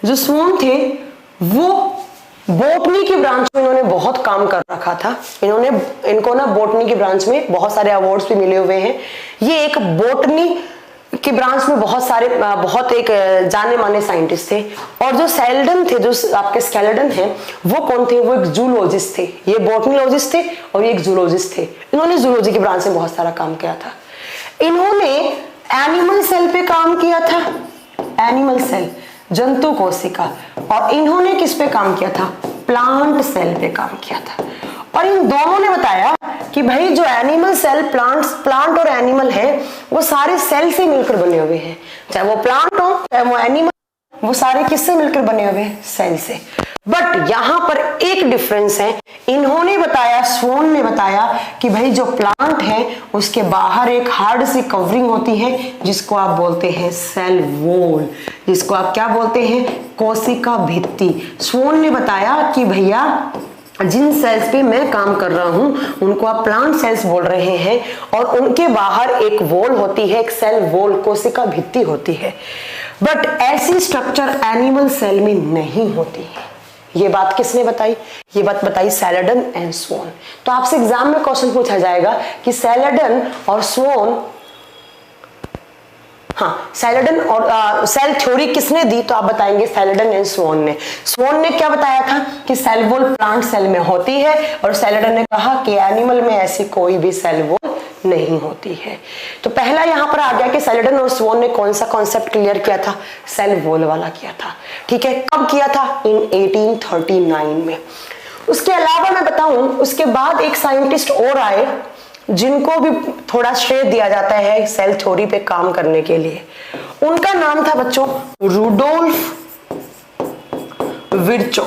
जो स्वॉन थे वो बोटनी की ब्रांच में इन्होंने बहुत काम कर रखा था। इनको ना बोटनी की ब्रांच में बहुत सारे अवार्ड्स भी मिले हुए हैं। ये एक बोटनी की ब्रांच में बहुत एक जाने माने साइंटिस्ट थे। और जो सेल्डन थे, जो आपके स्केलेडन हैं, वो कौन थे? वो एक जूलॉजिस्ट थे। ये बोटनियोलॉजिस्ट थे और ये एक जूलॉजिस्ट थे। इन्होंने जूलॉजी की ब्रांच में बहुत सारा काम किया था। इन्होंने एनिमल सेल पे काम किया था, एनिमल सेल, जंतु कोशिका। और इन्होंने किस पे काम किया था? प्लांट सेल पे काम किया था। और इन दोनों ने बताया कि भाई जो एनिमल सेल प्लांट और एनिमल है वो सारे सेल से मिलकर बने हुए हैं, चाहे वो प्लांट हो चाहे वो एनिमल, वो सारे किससे मिलकर बने हुए हैं, सेल से। बट यहां पर एक डिफरेंस है, इन्होंने बताया, स्वोन ने बताया कि भाई जो प्लांट है उसके बाहर एक हार्ड सी कवरिंग होती है जिसको आप बोलते हैं सेल वॉल, जिसको आप क्या बोलते हैं, कोशिका भित्ति। स्वोन ने बताया कि भैया जिन सेल्स पे मैं काम कर रहा हूं उनको आप प्लांट सेल्स बोल रहे हैं और उनके बाहर एक वॉल होती है, एक सेल वॉल, कोशिका भित्ति होती है। बट ऐसी स्ट्रक्चर एनिमल सेल में नहीं होती है। ये बात किसने बताई, ये बात बताई सैलडन एंड स्वोन। तो आपसे एग्जाम में क्वेश्चन पूछा जाएगा कि सैलडन और स्वोन, हाँ सैलडन और सेल थ्योरी किसने दी, तो आप बताएंगे सैलडन एंड स्वोन ने। स्वोन ने क्या बताया था कि सेल वॉल प्लांट सेल में होती है और सैलडन ने कहा कि एनिमल में ऐसी कोई भी सेल वॉल नहीं होती है। तो पहला यहां पर आ गया कि सैलडन और स्वोन ने कौन सा कॉन्सेप्ट क्लियर किया था, सेल वॉल वाला किया था। ठीक है, कब किया था, इन 1839 में। उसके अलावा मैं बताऊं, उसके बाद एक साइंटिस्ट और आए जिनको भी थोड़ा श्रेय दिया जाता है सेल थ्योरी पे काम करने के लिए। उनका नाम था बच्चों रुडोल्फ विर्चो।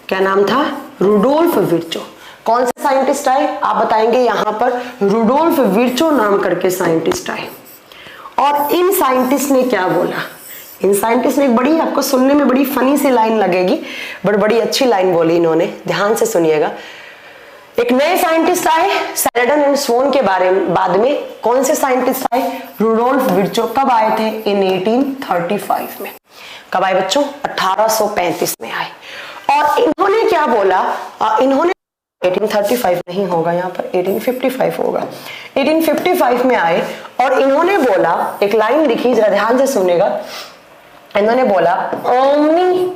क्या नाम था, रुडोल्फ विर्चो। कौन से साइंटिस्ट आए, आप बताएंगे यहां पर रुडोल्फ विर्चो नाम करके साइंटिस्ट आए। और इन साइंटिस्ट ने क्या बोला, इन साइंटिस्ट ने एक बड़ी, आपको सुनने में बड़ी फनी सी लाइन लगेगी बट बड़ी अच्छी लाइन बोली इन्होंने, ध्यान से सुनिएगा। एक नए साइंटिस्ट आए सैलडन एंड स्वोन के बारे में, बाद में कौन से साइंटिस्ट आए, रुडोल्फ विर्चो। कब आए थे, इन 1835 में। कब आए बच्चों, 1835 में आए। और इन्होंने क्या बोला, इन्होंने 1835 नहीं होगा, यहाँ पर 1855 होगा। 1855 में आए और इन्होंने बोला, एक लाइन लिखी, जरा ध्यान से सुनेगा। इन्होंने बोला ओमनी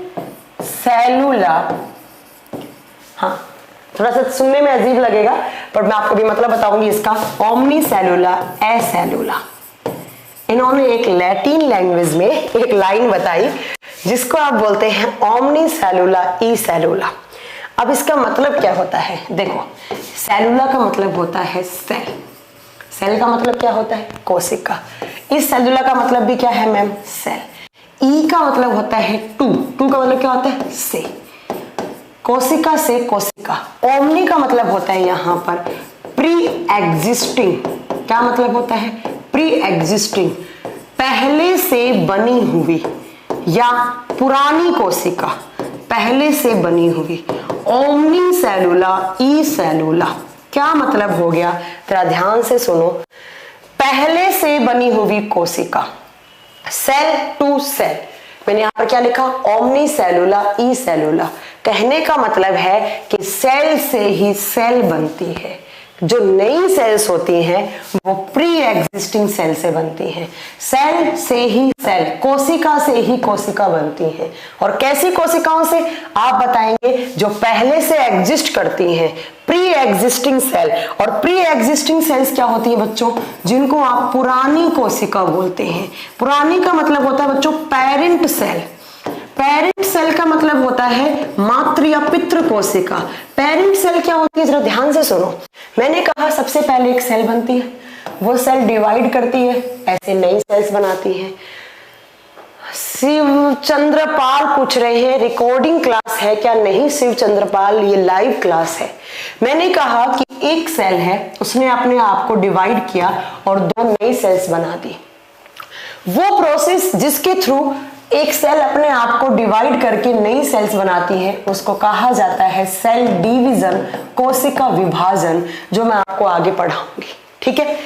सेलुला, हाँ थोड़ा सा सुनने में अजीब लगेगा पर मैं आपको भी मतलब बताऊंगी इसका, ओमनी सेलुला ए सेलुला। इन्होंने एक लैटिन लैंग्वेज में एक लाइन बताई जिसको आप बोलते हैं ओमनी सेलुला ई सेलुला। अब इसका मतलब क्या होता है, देखो सेलुला का मतलब होता है सेल, सेल का मतलब क्या होता है, कोशिका। इस सेलुला का मतलब भी क्या है मैम, सेल। ई का मतलब होता है टू, टू का मतलब क्या होता है, से, कोशिका से कोशिका। ओमनी का मतलब होता है यहां पर प्री एग्जिस्टिंग। क्या मतलब होता है, प्री एग्जिस्टिंग, पहले से बनी हुई या पुरानी कोशिका, पहले से बनी हुई। ओमनी सेलुला ई सेलुला क्या मतलब हो गया, तेरा ध्यान से सुनो। पहले से बनी हुई कोशिका, सेल टू सेल। मैंने यहां पर क्या लिखा, ओमनी सेलुला ई सेलुला। कहने का मतलब है कि सेल से ही सेल बनती है। जो नई सेल्स होती हैं वो प्री एग्जिस्टिंग सेल से बनती हैं। सेल से ही सेल, कोशिका से ही कोशिका बनती है। और कैसी कोशिकाओं से, आप बताएंगे, जो पहले से एग्जिस्ट करती हैं, प्री एग्जिस्टिंग सेल। और प्री एग्जिस्टिंग सेल्स क्या होती है बच्चों, जिनको आप पुरानी कोशिका बोलते हैं। पुरानी का मतलब होता है बच्चों पेरेंट सेल। पेरेंट सेल का मतलब होता है मातृ या पितृ कोशिका। पेरेंट सेल क्या होती है, जरा ध्यान से सुनो। मैंने कहा सबसे पहले एक सेल बनती है, वो सेल डिवाइड करती है, ऐसे नई सेल्स बनाती है। शिव चंद्रपाल पूछ रहे हैं रिकॉर्डिंग क्लास है क्या, नहीं शिव चंद्रपाल, ये लाइव क्लास है। मैंने कहा कि एक सेल है, उसने अपने आप को डिवाइड किया और दो नई सेल्स बना दी। वो प्रोसेस जिसके थ्रू एक सेल अपने आप को डिवाइड करके नई सेल्स बनाती है उसको कहा जाता है सेल डिवीजन, कोशिका विभाजन, जो मैं आपको आगे पढ़ाऊंगी। ठीक है,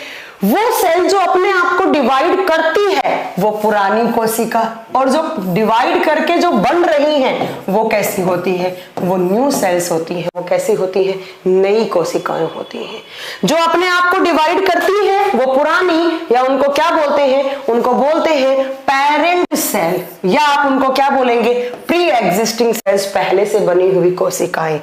वो सेल जो अपने आप को डिवाइड करती है वो पुरानी कोशिका, और जो डिवाइड करके जो बन रही हैं वो कैसी होती है, वो न्यू सेल्स होती हैं। वो कैसी होती है, नई कोशिकाएं होती हैं। जो अपने आप को डिवाइड करती है वो पुरानी, या उनको क्या बोलते हैं, उनको बोलते हैं पेरेंट सेल, या आप उनको क्या बोलेंगे, प्री एग्जिस्टिंग सेल्स, पहले से बनी हुई कोशिकाएं।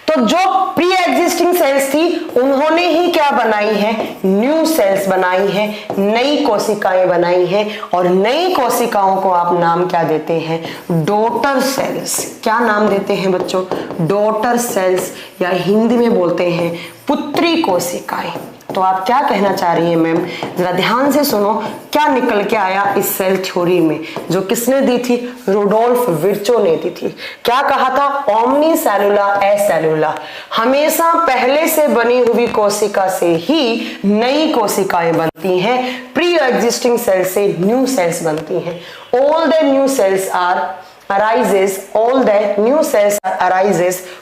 तो जो प्री एग्जिस्टिंग सेल्स थी उन्होंने ही क्या बनाई है, न्यू सेल्स बनाई है, नई कोशिकाएं बनाई हैं, और नई कोशिकाओं को आप नाम क्या देते हैं, डॉटर सेल्स। क्या नाम देते हैं बच्चों, डॉटर सेल्स, या हिंदी में बोलते हैं पुत्री कोशिकाएं। तो आप क्या कहना चाह रही हैं मैम, जरा ध्यान से सुनो, क्या निकल के आया इस सेल थ्योरी में, जो किसने दी थी, रुडोल्फ विर्चो ने दी थी। क्या कहा था, ओमनी सेलुला एसेलुला, हमेशा पहले से बनी हुई कोशिका से ही नई कोशिकाएं बनती हैं, प्री एग्जिस्टिंग सेल से न्यू सेल्स बनती हैं। All the new cells are arises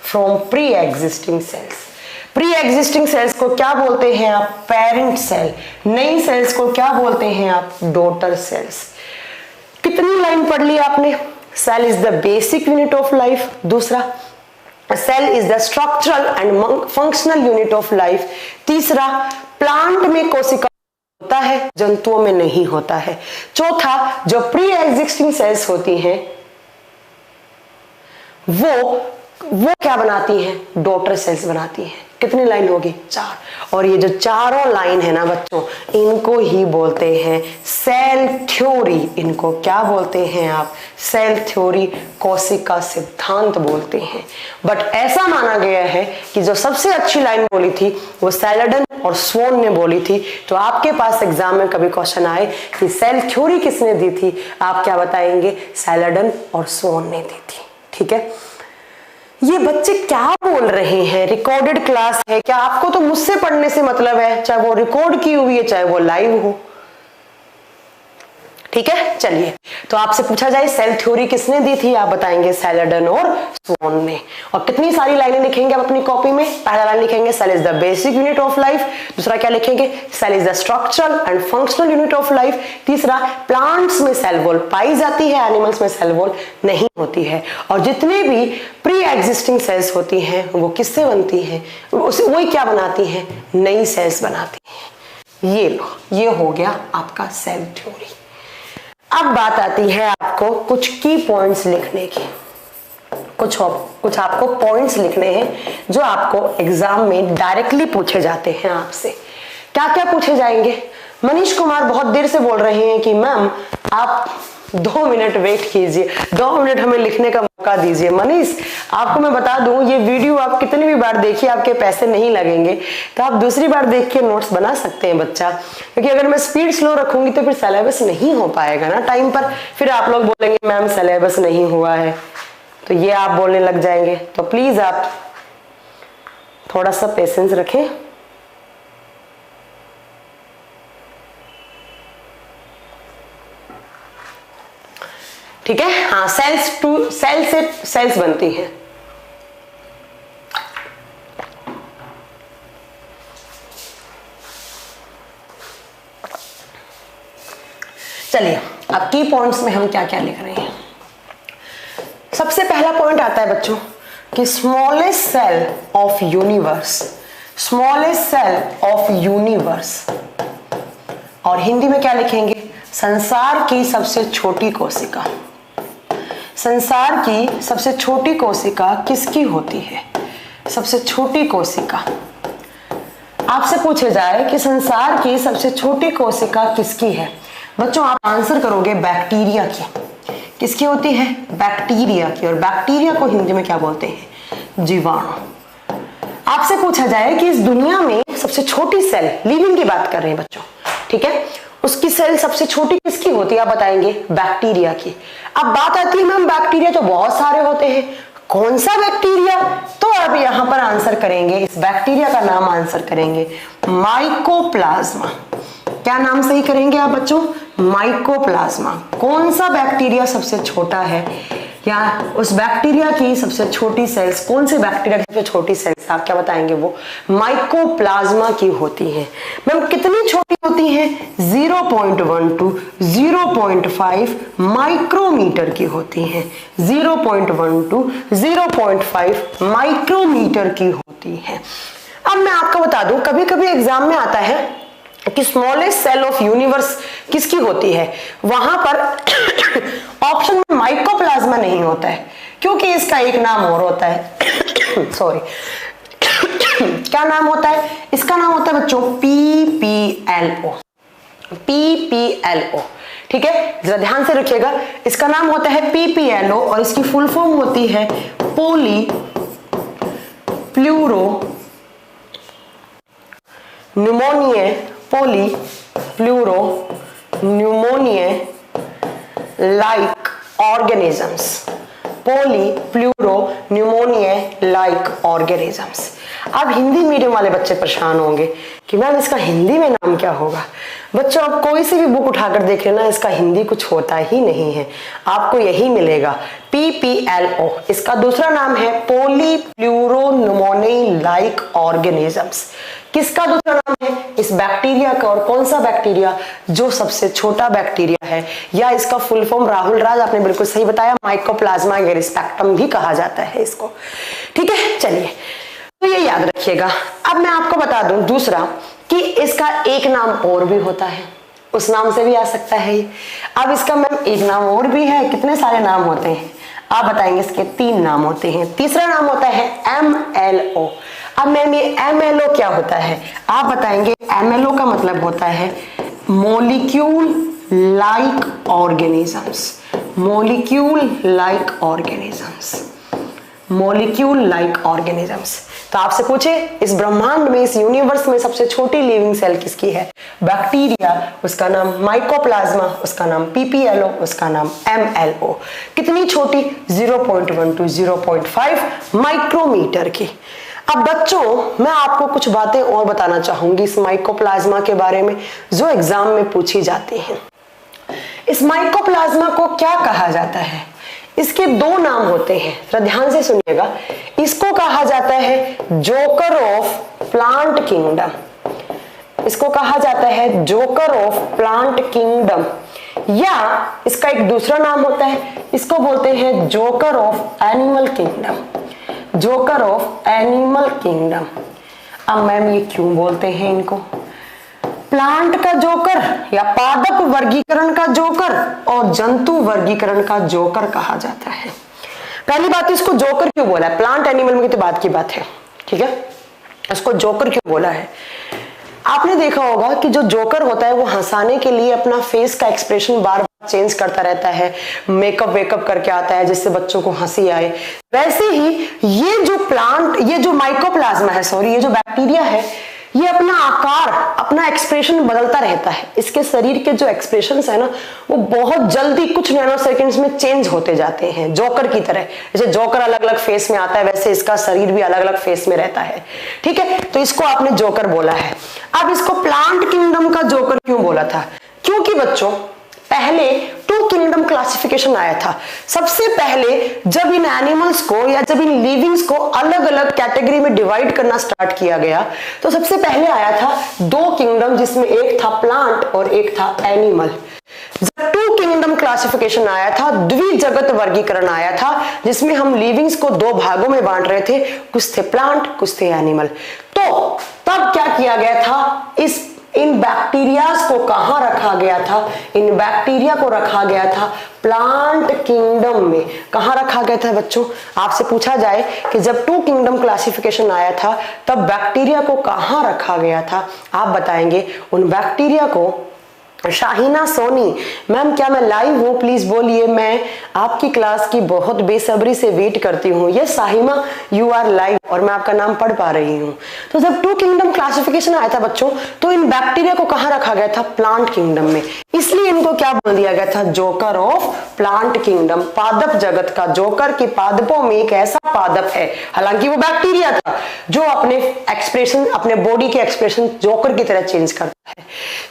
from pre-existing cells। Pre-existing cells को क्या बोलते हैं आप, पेरेंट सेल। नई सेल्स को क्या बोलते हैं आप, डॉटर सेल्स। कितनी लाइन पढ़ ली आपने, cell is the basic unit of life. दूसरा, cell is the structural and functional unit of life. तीसरा, प्लांट में कोशिका होता है, जंतुओं में नहीं होता है। चौथा, जो प्री एग्जिस्टिंग सेल्स होती हैं वो क्या बनाती हैं, डॉटर सेल्स बनाती हैं। कितनी लाइन होगी, 4। और ये जो चारों लाइन है ना बच्चों, इनको ही बोलते हैं सेल थ्योरी। इनको क्या बोलते हैं आप, सेल थ्योरी, कोशिका सिद्धांत बोलते हैं। बट ऐसा माना गया है कि जो सबसे अच्छी लाइन बोली थी वो सैलडन और स्वोन ने बोली थी। तो आपके पास एग्जाम में कभी क्वेश्चन आए कि सेल थ्योरी किसने दी थी, आप क्या बताएंगे, सैलडन और स्वोन ने दी थी। ठीक है, ये बच्चे क्या बोल रहे हैं, रिकॉर्डेड क्लास है, क्या आपको तो मुझसे पढ़ने से मतलब है, चाहे वो रिकॉर्ड की हुई है चाहे वो लाइव हो। ठीक है, चलिए, तो आपसे पूछा जाए सेल थ्योरी किसने दी थी, आप बताएंगे सैलडन और स्वोन ने। और कितनी सारी लाइनें लिखेंगे आप अपनी कॉपी में। पहला लाइन लिखेंगे cell is the basic unit of life. दूसरा क्या लिखेंगे, cell is the structural and functional unit of life. तीसरा, प्लांट्स में सेल वॉल पाई जाती है, एनिमल्स में सेल वॉल नहीं होती है। और जितने भी प्री एग्जिस्टिंग सेल्स होती हैं वो किससे बनती हैं, वही क्या बनाती हैं, नई सेल्स बनाती हैं। ये लो, ये हो गया आपका सेल थ्योरी। अब बात आती है आपको कुछ की पॉइंट्स लिखने की। कुछ आपको पॉइंट्स लिखने हैं जो आपको एग्जाम में डायरेक्टली पूछे जाते हैं आपसे। क्या क्या पूछे जाएंगे, मनीष कुमार बहुत देर से बोल रहे हैं कि मैम आप 2 मिनट वेट कीजिए, 2 मिनट हमें लिखने का मौका दीजिए। मनीष, आपको मैं बता दूं, ये वीडियो आप कितनी भी बार देखिए आपके पैसे नहीं लगेंगे, तो आप दूसरी बार देख के नोट्स बना सकते हैं बच्चा। क्योंकि अगर मैं स्पीड स्लो रखूंगी तो फिर सिलेबस नहीं हो पाएगा ना टाइम पर, फिर आप लोग बोलेंगे मैम सिलेबस नहीं हुआ है, तो ये आप बोलने लग जाएंगे। तो प्लीज आप थोड़ा सा पेशेंस रखें। ठीक है, हाँ, सेल से सेल्स बनती हैं। चलिए, अब की पॉइंट्स में हम क्या क्या लिख रहे हैं। सबसे पहला पॉइंट आता है बच्चों कि smallest cell of universe, smallest cell of universe, और हिंदी में क्या लिखेंगे, संसार की सबसे छोटी कोशिका। संसार की सबसे छोटी कोशिका किसकी होती है, सबसे छोटी कोशिका। आपसे पूछे जाए कि संसार की सबसे छोटी कोशिका किसकी है, बच्चों आप आंसर करोगे बैक्टीरिया की। किसकी होती है, बैक्टीरिया की। और बैक्टीरिया को हिंदी में क्या बोलते हैं, जीवाणु। आपसे पूछा जाए कि इस दुनिया में सबसे छोटी सेल, लिविंग की बात कर रहे हैं बच्चों, ठीक है, उसकी सेल सबसे छोटी किसकी होती है, आप बताएंगे बैक्टीरिया की। अब बात आती है मैम बैक्टीरिया तो बहुत सारे होते हैं, कौन सा बैक्टीरिया, तो अब यहां पर आंसर करेंगे, इस बैक्टीरिया का नाम आंसर करेंगे माइकोप्लाज्मा। क्या नाम सही करेंगे आप बच्चों, माइकोप्लाज्मा। कौन सा बैक्टीरिया सबसे छोटा है, या उस बैक्टीरिया की सबसे छोटी सेल्स, कौन से बैक्टीरिया की सबसे छोटी सेल्स, आप क्या बताएंगे, वो माइकोप्लाज्मा की होती है। मैम कितनी छोटी होती है, 0.1 to 0.5 माइक्रोमीटर की होती है। 0.1 to 0.5 माइक्रोमीटर की होती है। अब मैं आपको बता दूं, कभी कभी एग्जाम में आता है कि स्मॉलेस्ट सेल ऑफ यूनिवर्स किसकी होती है? वहां पर ऑप्शन में माइकोप्लाज्मा नहीं होता है, क्योंकि इसका एक नाम और होता है सॉरी क्या नाम होता है? इसका नाम होता है बच्चों PPLO। PPLO, ठीक है, जरा ध्यान से रखिएगा। इसका नाम होता है PPLO और इसकी फुल फॉर्म होती है पोली प्लूरो न्यूमोनिये, पोली प्लूरो न्यूमोनिये लाइक ऑर्गेनिजम्स, पोली प्लूरो न्यूमोनिये लाइक ऑर्गेनिजम्स। अब हिंदी मीडियम वाले बच्चे परेशान होंगे कि मैम इसका हिंदी में नाम क्या होगा। बच्चों आप कोई सी भी बुक उठाकर देख लेना, इसका हिंदी कुछ होता ही नहीं है, आपको यही मिलेगा PPLO। इसका दूसरा नाम है पॉलीप्लूरोन्यूमोनिये लाइक ऑर्गेनिजम्स। किसका दूसरा नाम है? इस बैक्टीरिया का। और कौन सा बैक्टीरिया? जो सबसे छोटा बैक्टीरिया है, या इसका फुल फॉर्म राहुल राज आपने बिल्कुल सही बताया, माइकोप्लाज्मा एरिस्पेक्टम भी कहा जाता है इसको, ठीक है। चलिए तो ये याद रखिएगा। अब मैं आपको बता दूं दूसरा कि इसका एक नाम और भी होता है, उस नाम से भी आ सकता है ये। अब इसका मैम एक नाम और भी है, कितने सारे नाम होते हैं आप बताएंगे? इसके 3 नाम होते हैं। तीसरा नाम होता है MLO। अब मैम ये MLO क्या होता है आप बताएंगे? MLO का मतलब होता है molecule like organisms, molecule like organisms, molecule like organisms. तो आपसे पूछे इस ब्रह्मांड में, इस यूनिवर्स में सबसे छोटी लिविंग सेल किसकी है? बैक्टीरिया, उसका नाम माइकोप्लाज्मा, उसका नाम PPLO, उसका नाम MLO। कितनी छोटी? 0.1 to 0.5 माइक्रोमीटर की। अब बच्चों मैं आपको कुछ बातें और बताना चाहूंगी इस माइकोप्लाज्मा के बारे में, जो एग्जाम में पूछी जाती हैं। इस माइकोप्लाज्मा को क्या कहा जाता है? इसके 2 नाम होते हैं, जरा ध्यान से सुनिएगा। इसको कहा जाता है जोकर ऑफ प्लांट किंगडम, इसको कहा जाता है जोकर ऑफ प्लांट किंगडम, या इसका एक दूसरा नाम होता है, इसको बोलते हैं joker of animal kingdom, joker of animal kingdom. अब मैम ये क्यों बोलते हैं इनको? प्लांट का जोकर या पादप वर्गीकरण का जोकर और जंतु वर्गीकरण का जोकर कहा जाता है। पहली बात, इसको जोकर क्यों बोला है? प्लांट एनिमल में तो बात की बात है, ठीक है, इसको जोकर क्यों बोला है? आपने देखा होगा कि जो जोकर होता है वो हंसाने के लिए अपना फेस का एक्सप्रेशन बार बार चेंज करता रहता है, मेकअप वेकअप करके आता है जिससे बच्चों को हंसी आए। वैसे ही ये जो प्लांट, ये जो माइकोप्लाज्मा है, सॉरी, ये जो बैक्टीरिया है, ये अपना आकार, अपना एक्सप्रेशन बदलता रहता है। इसके शरीर के जो एक्सप्रेशंस है ना, वो बहुत जल्दी कुछ नैनो सेकंड्स में चेंज होते जाते हैं, जोकर की तरह। जैसे जोकर अलग अलग फेस में आता है, वैसे इसका शरीर भी अलग अलग फेस में रहता है, ठीक है। तो इसको आपने जोकर बोला है। अब इसको प्लांट किंगडम का जोकर क्यों बोला था? क्योंकि बच्चों पहले 2 किंगडम क्लासिफिकेशन आया था। सबसे पहले जब इन एनिमल्स को या जब इन लिविंग्स को अलग अलग कैटेगरी में डिवाइड करना स्टार्ट किया गया, तो सबसे पहले आया था 2 किंगडम, जिसमें एक था प्लांट और एक था एनिमल। जब 2 किंगडम क्लासिफिकेशन आया था, द्विजगत वर्गीकरण आया था, जिसमें हम लिविंग्स को 2 भागों में बांट रहे थे, कुछ थे प्लांट, कुछ थे एनिमल। तो तब क्या किया गया था? इन बैक्टीरियाज को कहां रखा गया था? इन बैक्टीरिया को रखा गया था प्लांट किंगडम में। कहां रखा गया था बच्चों? आपसे पूछा जाए कि जब 2 किंगडम क्लासिफिकेशन आया था तब बैक्टीरिया को कहां रखा गया था, आप बताएंगे। उन बैक्टीरिया को शाहीना सोनी, मैम क्या मैं लाइव हूँ? प्लीज बोलिए, मैं आपकी क्लास की बहुत बेसब्री से वेट करती हूँ। Yes Sahima, you are live और मैं आपका नाम पढ़ पा रही हूँ। तो जब 2 किंगडम क्लासिफिकेशन आया था बच्चों, तो इन बैक्टीरिया को कहाँ रखा गया था? प्लांट किंगडम में। इसलिए इनको क्या बोल दिया गया था? जोकर ऑफ प्लांट किंगडम, पादप जगत का जोकर। की पादपों में एक ऐसा पादप है, हालांकि वो बैक्टीरिया था, जो अपने एक्सप्रेशन, अपने बॉडी के एक्सप्रेशन जोकर की तरह चेंज करता है।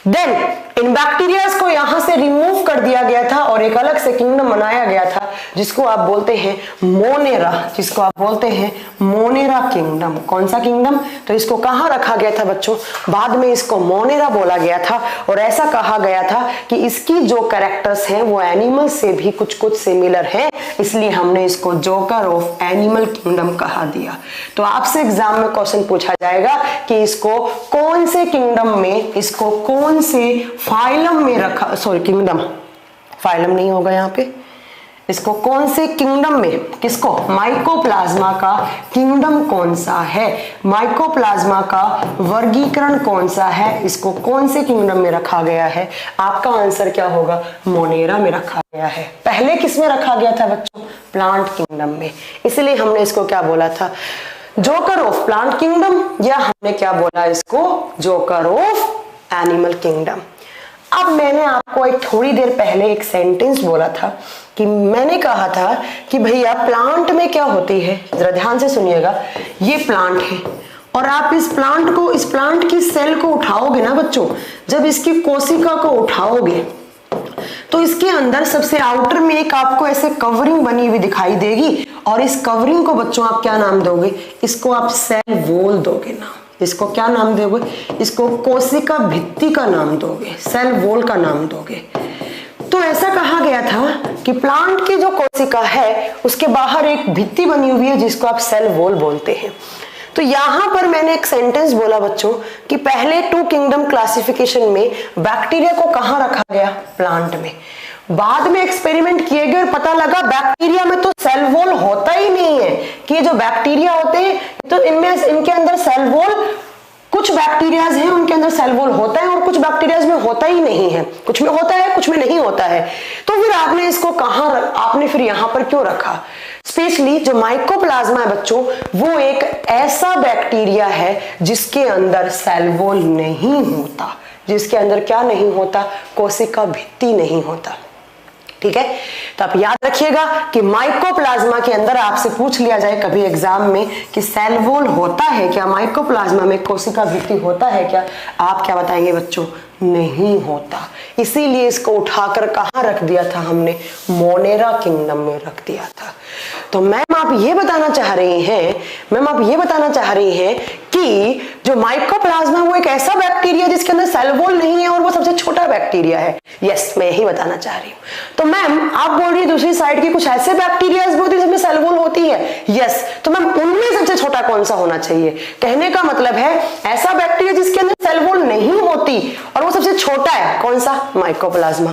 देन इन बैक्टीरियाज को यहां से रिमूव कर दिया गया था और एक अलग से किंगडम बनाया गया था, जिसको आप बोलते हैं मोनेरा, जिसको आप बोलते हैं मोनेरा किंगडम। कौन सा किंगडम? तो इसको कहाँ रखा गया था बच्चों? बाद में इसको मोनेरा बोला गया था और ऐसा कहा गया था कि इसकी जो कैरेक्टर्स हैं वो एनिमल से भी कुछ कुछ सिमिलर हैं, इसलिए हमने इसको जोकर ऑफ एनिमल किंगडम कहा दिया। तो आपसे एग्जाम में क्वेश्चन पूछा जाएगा कि इसको कौन से किंगडम में, इसको कौन से फाइलम में रखा, सॉरी किंगडम, फाइलम नहीं होगा यहाँ पे, इसको कौन से किंगडम में, किसको? माइकोप्लाज्मा का किंगडम कौन सा है, माइकोप्लाज्मा का वर्गीकरण कौन सा है, इसको कौन से किंगडम में रखा गया है? आपका आंसर क्या होगा? मोनेरा में रखा गया है। पहले किस में रखा गया था बच्चों? प्लांट किंगडम में। इसलिए हमने इसको क्या बोला था? जोकर ऑफ प्लांट किंगडम, या हमने क्या बोला इसको? Joker of animal kingdom. अब मैंने आपको एक थोड़ी देर पहले एक सेंटेंस बोला था कि मैंने कहा था कि भैया प्लांट में क्या होती है, जरा ध्यान से सुनिएगा। ये प्लांट है और आप इस प्लांट को, इस प्लांट की सेल को उठाओगे ना बच्चों, जब इसकी कोशिका को उठाओगे तो इसके अंदर सबसे आउटर में एक आपको ऐसे कवरिंग बनी हुई दिखाई देगी और इस कवरिंग को बच्चों आप क्या नाम दोगे? इसको आप सेल वॉल दोगे नाम। इसको क्या नाम दोगे? इसको कोशिका भित्ति का नाम दोगे, सेल वॉल का नाम दोगे। तो ऐसा कहा गया था कि प्लांट की जो कोशिका है उसके बाहर एक भित्ति बनी हुई है जिसको आप सेल वॉल बोलते हैं। तो यहां पर मैंने एक सेंटेंस बोला बच्चों कि पहले 2 किंगडम क्लासिफिकेशन में बैक्टीरिया को कहां रखा गया? प्लांट में। बाद में एक्सपेरिमेंट किए गए और पता लगा बैक्टीरिया में तो सेल वॉल होता ही नहीं है, कि जो बैक्टीरिया होते हैं तो इनमें, इनके अंदर सेल वॉल, कुछ बैक्टीरियाज हैं उनके अंदर सेल वॉल होता है और कुछ बैक्टीरियाज में होता ही नहीं है, कुछ में होता है कुछ में नहीं होता है। तो फिर आपने इसको कहां, आपने फिर यहां पर क्यों रखा? स्पेशली जो माइकोप्लाज्मा है बच्चों, वो एक ऐसा बैक्टीरिया है जिसके अंदर सेल वॉल नहीं होता, जिसके अंदर क्या नहीं होता? कोशिका भित्ति नहीं होता। ठीक है, तो आप याद रखिएगा कि माइकोप्लाज्मा के अंदर आपसे पूछ लिया जाए कभी एग्जाम में कि सेल वॉल होता है क्या, माइकोप्लाज्मा में कोशिका भित्ति होता है क्या, आप क्या बताएंगे बच्चों? नहीं होता। इसीलिए इसको उठाकर कहां रख दिया था हमने? मोनेरा किंगडम में रख दिया था। तो मैम आप ये बताना चाह रही हैं, मैम आप ये बताना चाह रही हैं कि जो माइकोप्लाज्मा है वो एक ऐसा बैक्टीरिया जिसके अंदर सेल वॉल नहीं है और वो सबसे छोटा बैक्टीरिया है। यस, मैं यही बताना चाह रही हूँ। तो मैम आप बोल रही है दूसरी साइड की कुछ ऐसे बैक्टीरिया जिसमें सेल वॉल होती है। यस, तो मैम उनमें सबसे छोटा कौन सा होना चाहिए? कहने का मतलब है ऐसा बैक्टीरिया जिसके अंदर सेल वॉल नहीं होती और वो सबसे छोटा है, कौन सा? माइकोप्लाज्मा।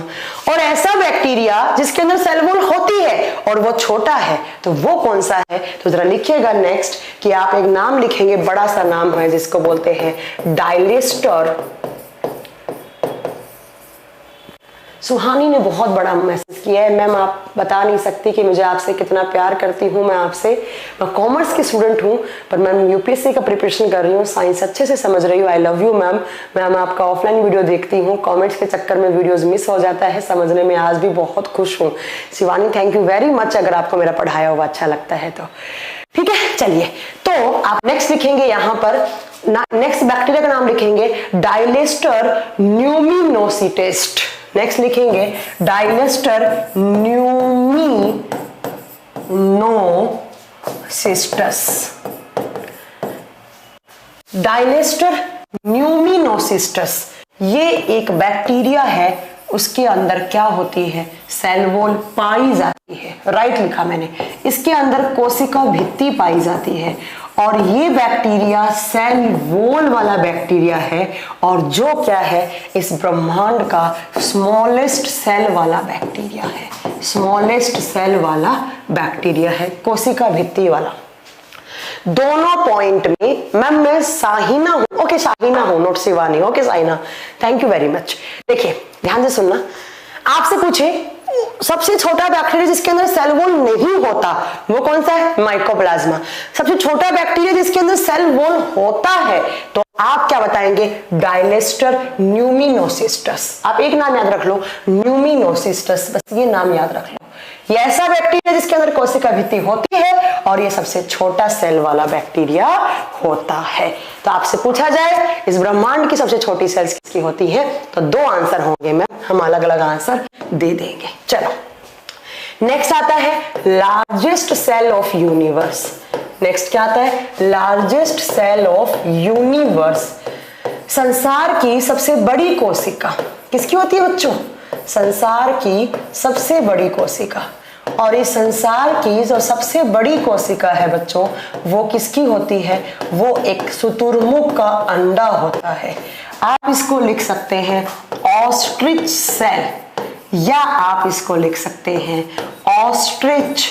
और ऐसा बैक्टीरिया जिसके अंदर सेल वॉल होती है और वो छोटा है, तो वो कौन सा है? तो जरा लिखिएगा नेक्स्ट कि आप एक नाम लिखेंगे, बड़ा सा नाम है जिसको बोलते हैं डायलेस्टर। सुहानी ने बहुत बड़ा मैसेज किया है, मैम आप बता नहीं सकती कि मुझे आपसे कितना प्यार करती हूँ। मैं कॉमर्स की स्टूडेंट हूँ पर मैम यूपीएससी का प्रिपरेशन कर रही हूँ, साइंस अच्छे से समझ रही हूँ। I love you ma'am. Ma'am आपका ऑफलाइन वीडियो देखती हूँ, कमेंट्स के चक्कर में वीडियोस मिस हो जाता है, समझने में आज भी बहुत खुश हूँ। Shivani thank you very much, अगर आपको मेरा पढ़ाया हुआ अच्छा लगता है तो। ठीक है, चलिए तो आप नेक्स्ट लिखेंगे यहाँ पर, नेक्स्ट बैक्टीरिया का नाम लिखेंगे डायलेस्टर न्यूमिनोसिटेस्ट। नेक्स्ट लिखेंगे डायलेस्टर न्यूमिनोसिस्टस। डायलेस्टर न्यूमिनोसिस्टस ये एक बैक्टीरिया है, उसके अंदर क्या होती है? सेल वॉल पाई जाती है। राइट लिखा मैंने। इसके अंदर कोशिका भित्ति पाई जाती है और ये बैक्टीरिया सेल वॉल वाला बैक्टीरिया है और जो क्या है, इस ब्रह्मांड का स्मॉलेस्ट सेल वाला बैक्टीरिया है, स्मॉलेस्ट सेल वाला बैक्टीरिया है, कोशिका भित्ति वाला। दोनों पॉइंट में मैम मैं साहिना हूं, ओके साहिना हूं, note Shivani, okay Sahina, thank you very much. देखिए ध्यान से सुनना, आपसे पूछे सबसे छोटा बैक्टीरिया जिसके अंदर सेल वॉल नहीं होता वो कौन सा है? माइकोप्लाज्मा। सबसे छोटा बैक्टीरिया जिसके अंदर सेल वॉल होता है तो आप क्या बताएंगे? डायलेस्टर न्यूमिनोसिस्टस। आप एक नाम याद रख लो, न्यूमिनोसिस्टस, बस ये नाम याद रख लो। ये ऐसा बैक्टीरिया जिसके अंदर कोशिका भित्ति होती है और ये सबसे छोटा सेल वाला बैक्टीरिया होता है। तो आपसे पूछा जाए इस ब्रह्मांड की सबसे छोटी सेल्स किसकी होती है, तो 2 आंसर होंगे मैम, हम अलग अलग आंसर दे देंगे। चलो नेक्स्ट आता है largest cell of universe. Next क्या आता है? Largest cell of universe. संसार की सबसे बड़ी कोशिका किसकी होती है बच्चों? संसार की सबसे बड़ी कोशिका। और इस संसार की जो सबसे बड़ी कोशिका है बच्चों, वो किसकी होती है? वो एक शुतुरमुर्ग का अंडा होता है। आप इसको लिख सकते हैं ऑस्ट्रिच सेल, या आप इसको लिख सकते हैं ऑस्ट्रिच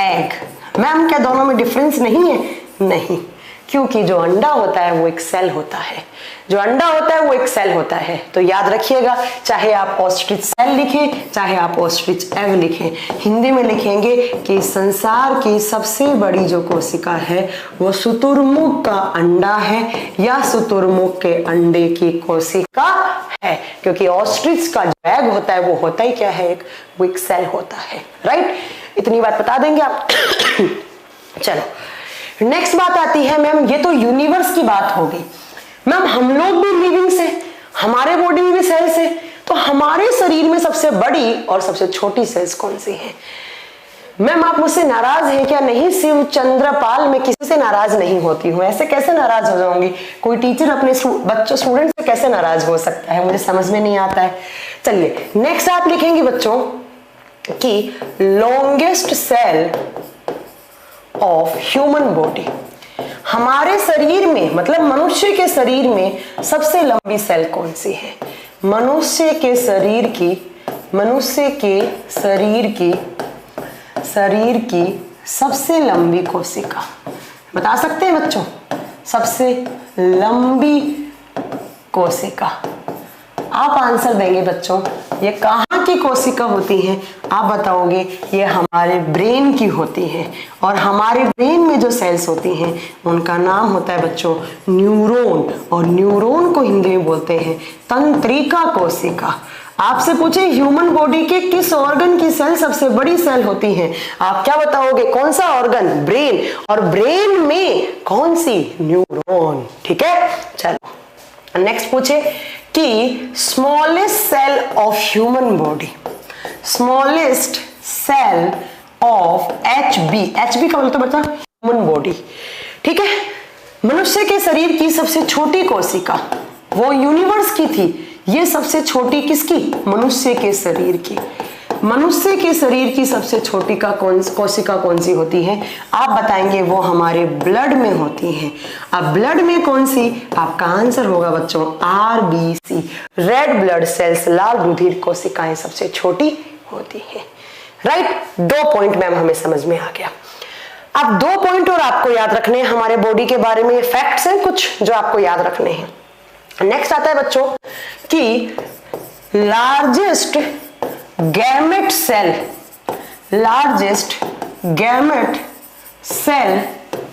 एग। मैम क्या दोनों में डिफरेंस नहीं है? नहीं, क्योंकि जो अंडा होता है वो एक सेल होता है, जो अंडा होता है वो एक सेल होता है। तो याद रखिएगा, चाहे आप ऑस्ट्रिच सेल लिखें, चाहे आप ऑस्ट्रिच एग लिखें, हिंदी में लिखेंगे कि संसार की सबसे बड़ी जो कोशिका है वो शुतुरमुर्ग का अंडा है, या शुतुरमुर्ग के अंडे की कोशिका है। क्योंकि ऑस्ट्रिच का जो एग होता है वो होता ही क्या है? वो एक सेल होता है। राइट, इतनी बात बता देंगे आप। चलो नेक्स्ट बात आती है मैम, ये तो यूनिवर्स की बात हो गई। मैम हम लोग भी लिविंग से, हमारे बॉडी में भी सेल्स है, तो हमारे शरीर में सबसे बड़ी और सबसे छोटी सेल्स कौन सी है? मैम आप मुझसे नाराज हैं क्या? नहीं शिव चंद्रपाल, मैं किसी से नाराज नहीं होती हूँ। ऐसे कैसे नाराज हो जाऊंगी? कोई टीचर अपने बच्चों स्टूडेंट से कैसे नाराज हो सकता है? मुझे समझ में नहीं आता है। चलिए नेक्स्ट आप लिखेंगे बच्चों कि longest cell of human body. हमारे शरीर में, मतलब मनुष्य के शरीर में सबसे लंबी सेल कौन सी है? मनुष्य के शरीर की सबसे लंबी कोशिका बता सकते हैं बच्चों? सबसे लंबी कोशिका आप आंसर देंगे बच्चों। ये कहाँ की कोशिका होती है? आप बताओगे ये हमारे ब्रेन की होती है। और हमारे ब्रेन में जो सेल्स होती हैं उनका नाम होता है बच्चों न्यूरॉन, और न्यूरॉन को हिंदी में बोलते हैं तंत्रिका कोशिका। आपसे पूछे ह्यूमन बॉडी के किस ऑर्गन की सेल सबसे बड़ी सेल होती है, आप क्या बताओगे? कौन सा ऑर्गन? ब्रेन। और ब्रेन में कौन सी? न्यूरॉन। ठीक है, चलो नेक्स्ट पूछे कि smallest cell of human body, smallest cell of HB का मतलब बता ह्यूमन बॉडी। ठीक है, मनुष्य के शरीर की सबसे छोटी कोशिका वो यूनिवर्स की थी, ये सबसे छोटी किसकी? मनुष्य के शरीर की। मनुष्य के शरीर की सबसे छोटी कोशिका कौन सी होती है? आप बताएंगे वो हमारे ब्लड में होती है। अब ब्लड में कौन सी? आपका आंसर होगा बच्चों RBC, रेड ब्लड सेल्स, लाल रुधिर कोशिकाएं सबसे छोटी होती है। राइट, 2 पॉइंट मैम हमें समझ में आ गया। अब 2 पॉइंट और आपको याद रखने हैं हमारे बॉडी के बारे में, फैक्ट्स हैं कुछ जो आपको याद रखने हैं। नेक्स्ट आता है बच्चों कि largest gamete cell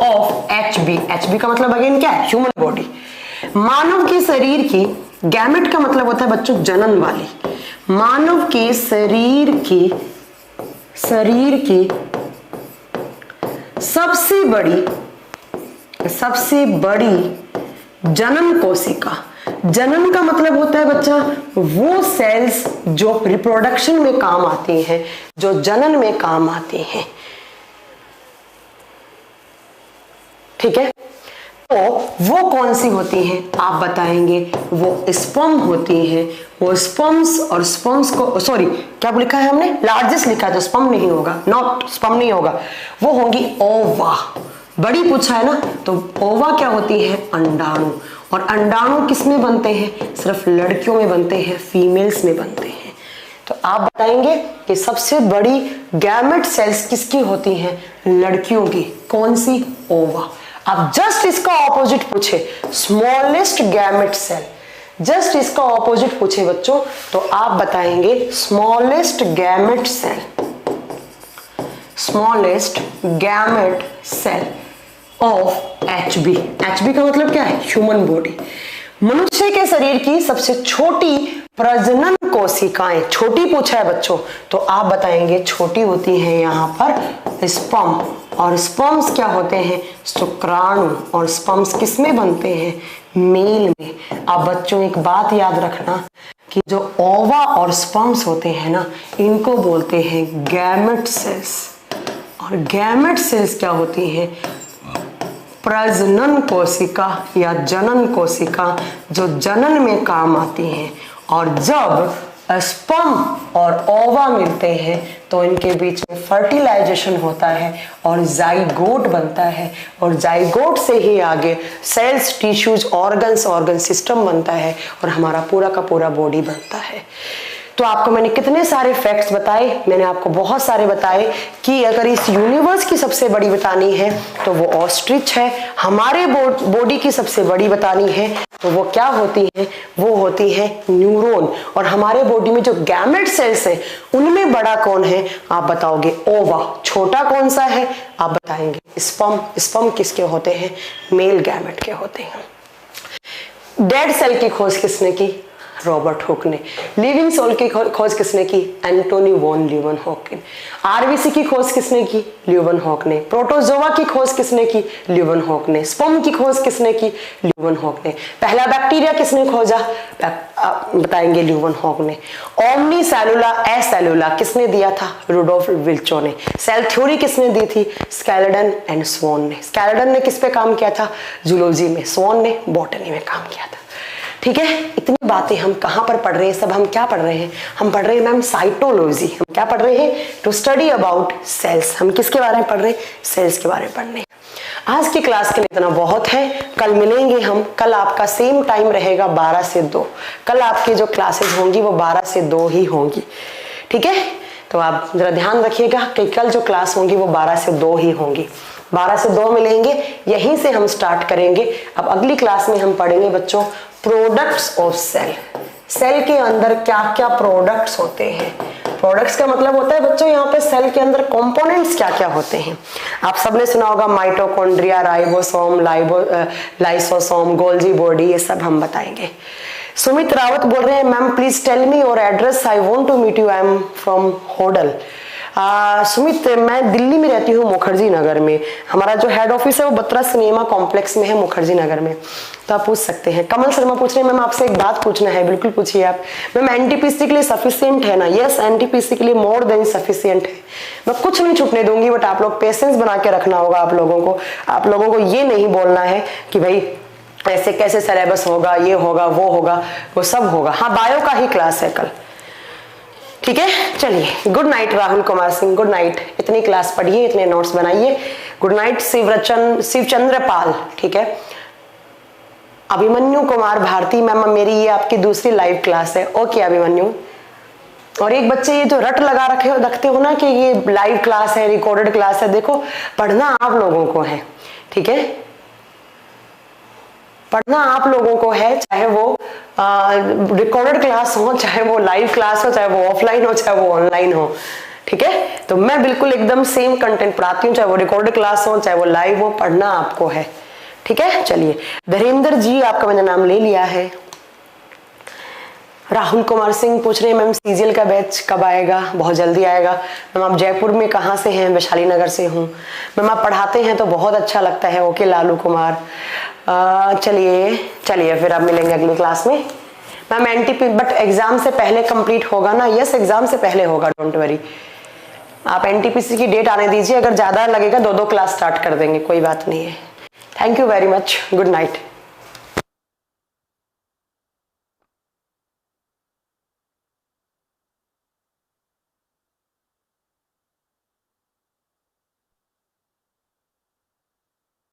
of HB का मतलब अगेन क्या है? Human body. मानव के शरीर की, गैमेट का मतलब होता है बच्चों जनन वाली। मानव के शरीर की सबसे बड़ी जनन कोशिका। जनन का मतलब होता है बच्चा वो सेल्स जो रिप्रोडक्शन में काम आती हैं, जो जनन में काम आती हैं। ठीक है, तो वो कौन सी होती हैं? आप बताएंगे वो स्पर्म होती हैं। वो स्पर्म्स और स्पर्म्स को, सॉरी क्या लिखा है हमने? लार्जेस्ट लिखा है, तो स्पर्म नहीं होगा, नॉट स्पर्म नहीं होगा, वो होंगी ओवा। बड़ी पूछा है ना, तो ओवा क्या होती है? अंडाणु। और अंडाणु किस में बनते हैं? सिर्फ लड़कियों में बनते हैं, फीमेल्स में बनते हैं। तो आप बताएंगे कि सबसे बड़ी गैमेट सेल्स किसकी होती हैं? लड़कियों की। कौन सी? ओवा। अब जस्ट इसका ऑपोजिट पूछे स्मॉलेस्ट गैमेट सेल, जस्ट इसका ऑपोजिट पूछे बच्चों, तो आप बताएंगे smallest gamete cell, smallest gamete cell of HB। HB का मतलब क्या है? Human body. मनुष्य के शरीर की सबसे छोटी प्रजनन कोशिकाएं, छोटी पूछा है बच्चों, तो आप बताएंगे छोटी होती हैं यहाँ पर स्पर्म। और स्पर्म्स क्या होते हैं? शुक्राणु। और स्पर्म्स किस में बनते हैं? मेल में। अब बच्चों एक बात याद रखना, कि जो ओवा और स्पर्म्स होते हैं ना, इनको बोलते हैं गैमेट सेल्स। और गैमेट सेल्स क्या होती हैं? प्रजनन कोशिका या जनन कोशिका, जो जनन में काम आती हैं। और जब स्पर्म और ओवा मिलते हैं तो इनके बीच में फर्टिलाइजेशन होता है और जाइगोट बनता है, और जाइगोट से ही आगे सेल्स, टिश्यूज, ऑर्गन सिस्टम बनता है और हमारा पूरा का पूरा बॉडी बनता है। तो आपको मैंने कितने सारे फैक्ट्स बताए, मैंने आपको बहुत सारे बताए कि अगर इस यूनिवर्स की सबसे बड़ी बतानी है तो वो ऑस्ट्रिच है, हमारे बॉडी की सबसे बड़ी बतानी है तो वो क्या होती है? वो होती है न्यूरॉन। और हमारे बॉडी में जो गैमेट सेल्स है उनमें बड़ा कौन है? आप बताओगे ओवा। छोटा कौन सा है? आप बताएंगे स्पर्म। स्पर्म किसके होते हैं? मेल गैमेट के होते हैं। डेड सेल की खोज किसने की? रॉबर्ट हुक ने। लिविंग सोल की खोज किसने की? Antony von Leeuwenhoek. आरबीसी की खोज किसने की? ल्यूवेनहॉक ने। प्रोटोजोआ की खोज किसने की? ल्यूवेनहॉक ने। स्पर्म की खोज किसने की? ल्यूवेनहॉक ने। पहला बैक्टीरिया किसने खोजा? बताएंगे ल्यूवेनहॉक ने। ओमनी सेलुला एसेलुला किसने दिया था? रुडोल्फ विर्चो ने। सेल थ्योरी किसने दी थी? स्केलेटन एंड स्वॉन ने। स्केलेटन ने किस पे काम किया था? जूलॉजी में। स्वॉन ने बॉटनी में काम किया था। ठीक है, इतनी बातें हम कहाँ पर पढ़ रहे हैं? सब हम क्या पढ़ रहे हैं? हम पढ़ रहे हैं मैम साइटोलॉजी। हम क्या पढ़ रहे हैं? To study about cells. हम किसके बारे में पढ़ रहे हैं? सेल्स के बारे में पढ़ रहे हैं। आज की क्लास के लिए इतना बहुत है। कल मिलेंगे हम। कल आपका सेम टाइम रहेगा 12 से 2। कल आपकी जो क्लासेस होंगी वो 12 से 2 ही होंगी। ठीक है, तो आप जरा ध्यान रखिएगा कि कल जो क्लास होंगी वो 12 से 2 ही होंगी। 12 से 2 मिलेंगे, यहीं से हम स्टार्ट करेंगे। अब अगली क्लास में हम पढ़ेंगे बच्चों प्रोडक्ट्स ऑफ सेल। सेल के अंदर क्या क्या प्रोडक्ट्स होते हैं? प्रोडक्ट्स का मतलब होता है बच्चों यहाँ पे सेल के अंदर कंपोनेंट्स क्या क्या होते हैं। आप सबने सुना होगा mitochondria, ribosome, lysosome, Golgi body, ये सब हम बताएंगे। सुमित रावत बोल रहे हैं ma'am please tell me your address, I want to meet you, I am from Hodal. Sumit, मैं दिल्ली में रहती हूँ, मुखर्जी नगर में। हमारा जो हेड ऑफिस है वो बत्रा सिनेमा कॉम्प्लेक्स में है, मुखर्जी नगर में। तो आप पूछ सकते हैं। कमल शर्मा पूछ रहे हैं मैम आपसे एक बात पूछना है। बिल्कुल पूछिए आप। मैम एनटीपीसी के लिए सफिशिएंट है ना? यस, एनटीपीसी के लिए मोर देन सफिशिएंट है। मैं कुछ नहीं छूटने दूंगी, बट आप लोग पेशेंस बना के रखना होगा आप लोगों को। आप लोगों को ये नहीं बोलना है कि भाई ऐसे कैसे सिलेबस होगा, ये होगा, वो होगा, वो सब होगा। हाँ, बायो का ही क्लास है कल। ठीक है, चलिए। Good night Rahul Kumar Singh, good night. इतनी क्लास पढ़िए, इतने नोट्स बनाइए। गुड नाइट शिवचंद्र पाल। ठीक है, अभिमन्यु कुमार भारती मैम, मेरी ये आपकी दूसरी लाइव क्लास है। ओके अभिमन्यु। और एक बच्चे ये जो रट लगा रखते हो ना कि ये लाइव क्लास है, रिकॉर्डेड क्लास है, देखो पढ़ना आप लोगों को है। ठीक है, पढ़ना आप लोगों को है, चाहे वो रिकॉर्डेड क्लास हो, चाहे वो लाइव क्लास हो, चाहे वो ऑफलाइन हो, चाहे वो ऑनलाइन हो। ठीक है, तो मैं बिल्कुल एकदम सेम कंटेंट पढ़ाती हूँ, चाहे वो रिकॉर्डेड क्लास हो, चाहे वो लाइव हो, पढ़ना आपको है। ठीक है, चलिए। धीरेन्द्र जी, आपका मैंने नाम ले लिया है। राहुल कुमार सिंह पूछ रहे हैं मैम सीजीएल का बैच कब आएगा? बहुत जल्दी आएगा। मैम आप जयपुर में कहाँ से हैं? वैशाली नगर से हूँ। मैम आप पढ़ाते हैं तो बहुत अच्छा लगता है। ओके लालू कुमार। चलिए फिर आप मिलेंगे अगली क्लास में। मैम एनटीपी बट एग्जाम से पहले कंप्लीट होगा ना? यस, एग्जाम से पहले होगा, डोंट वरी। आप एनटीपीसी की डेट आने दीजिए, अगर ज्यादा लगेगा 2-2 क्लास स्टार्ट कर देंगे, कोई बात नहीं है। Thank you very much, good night.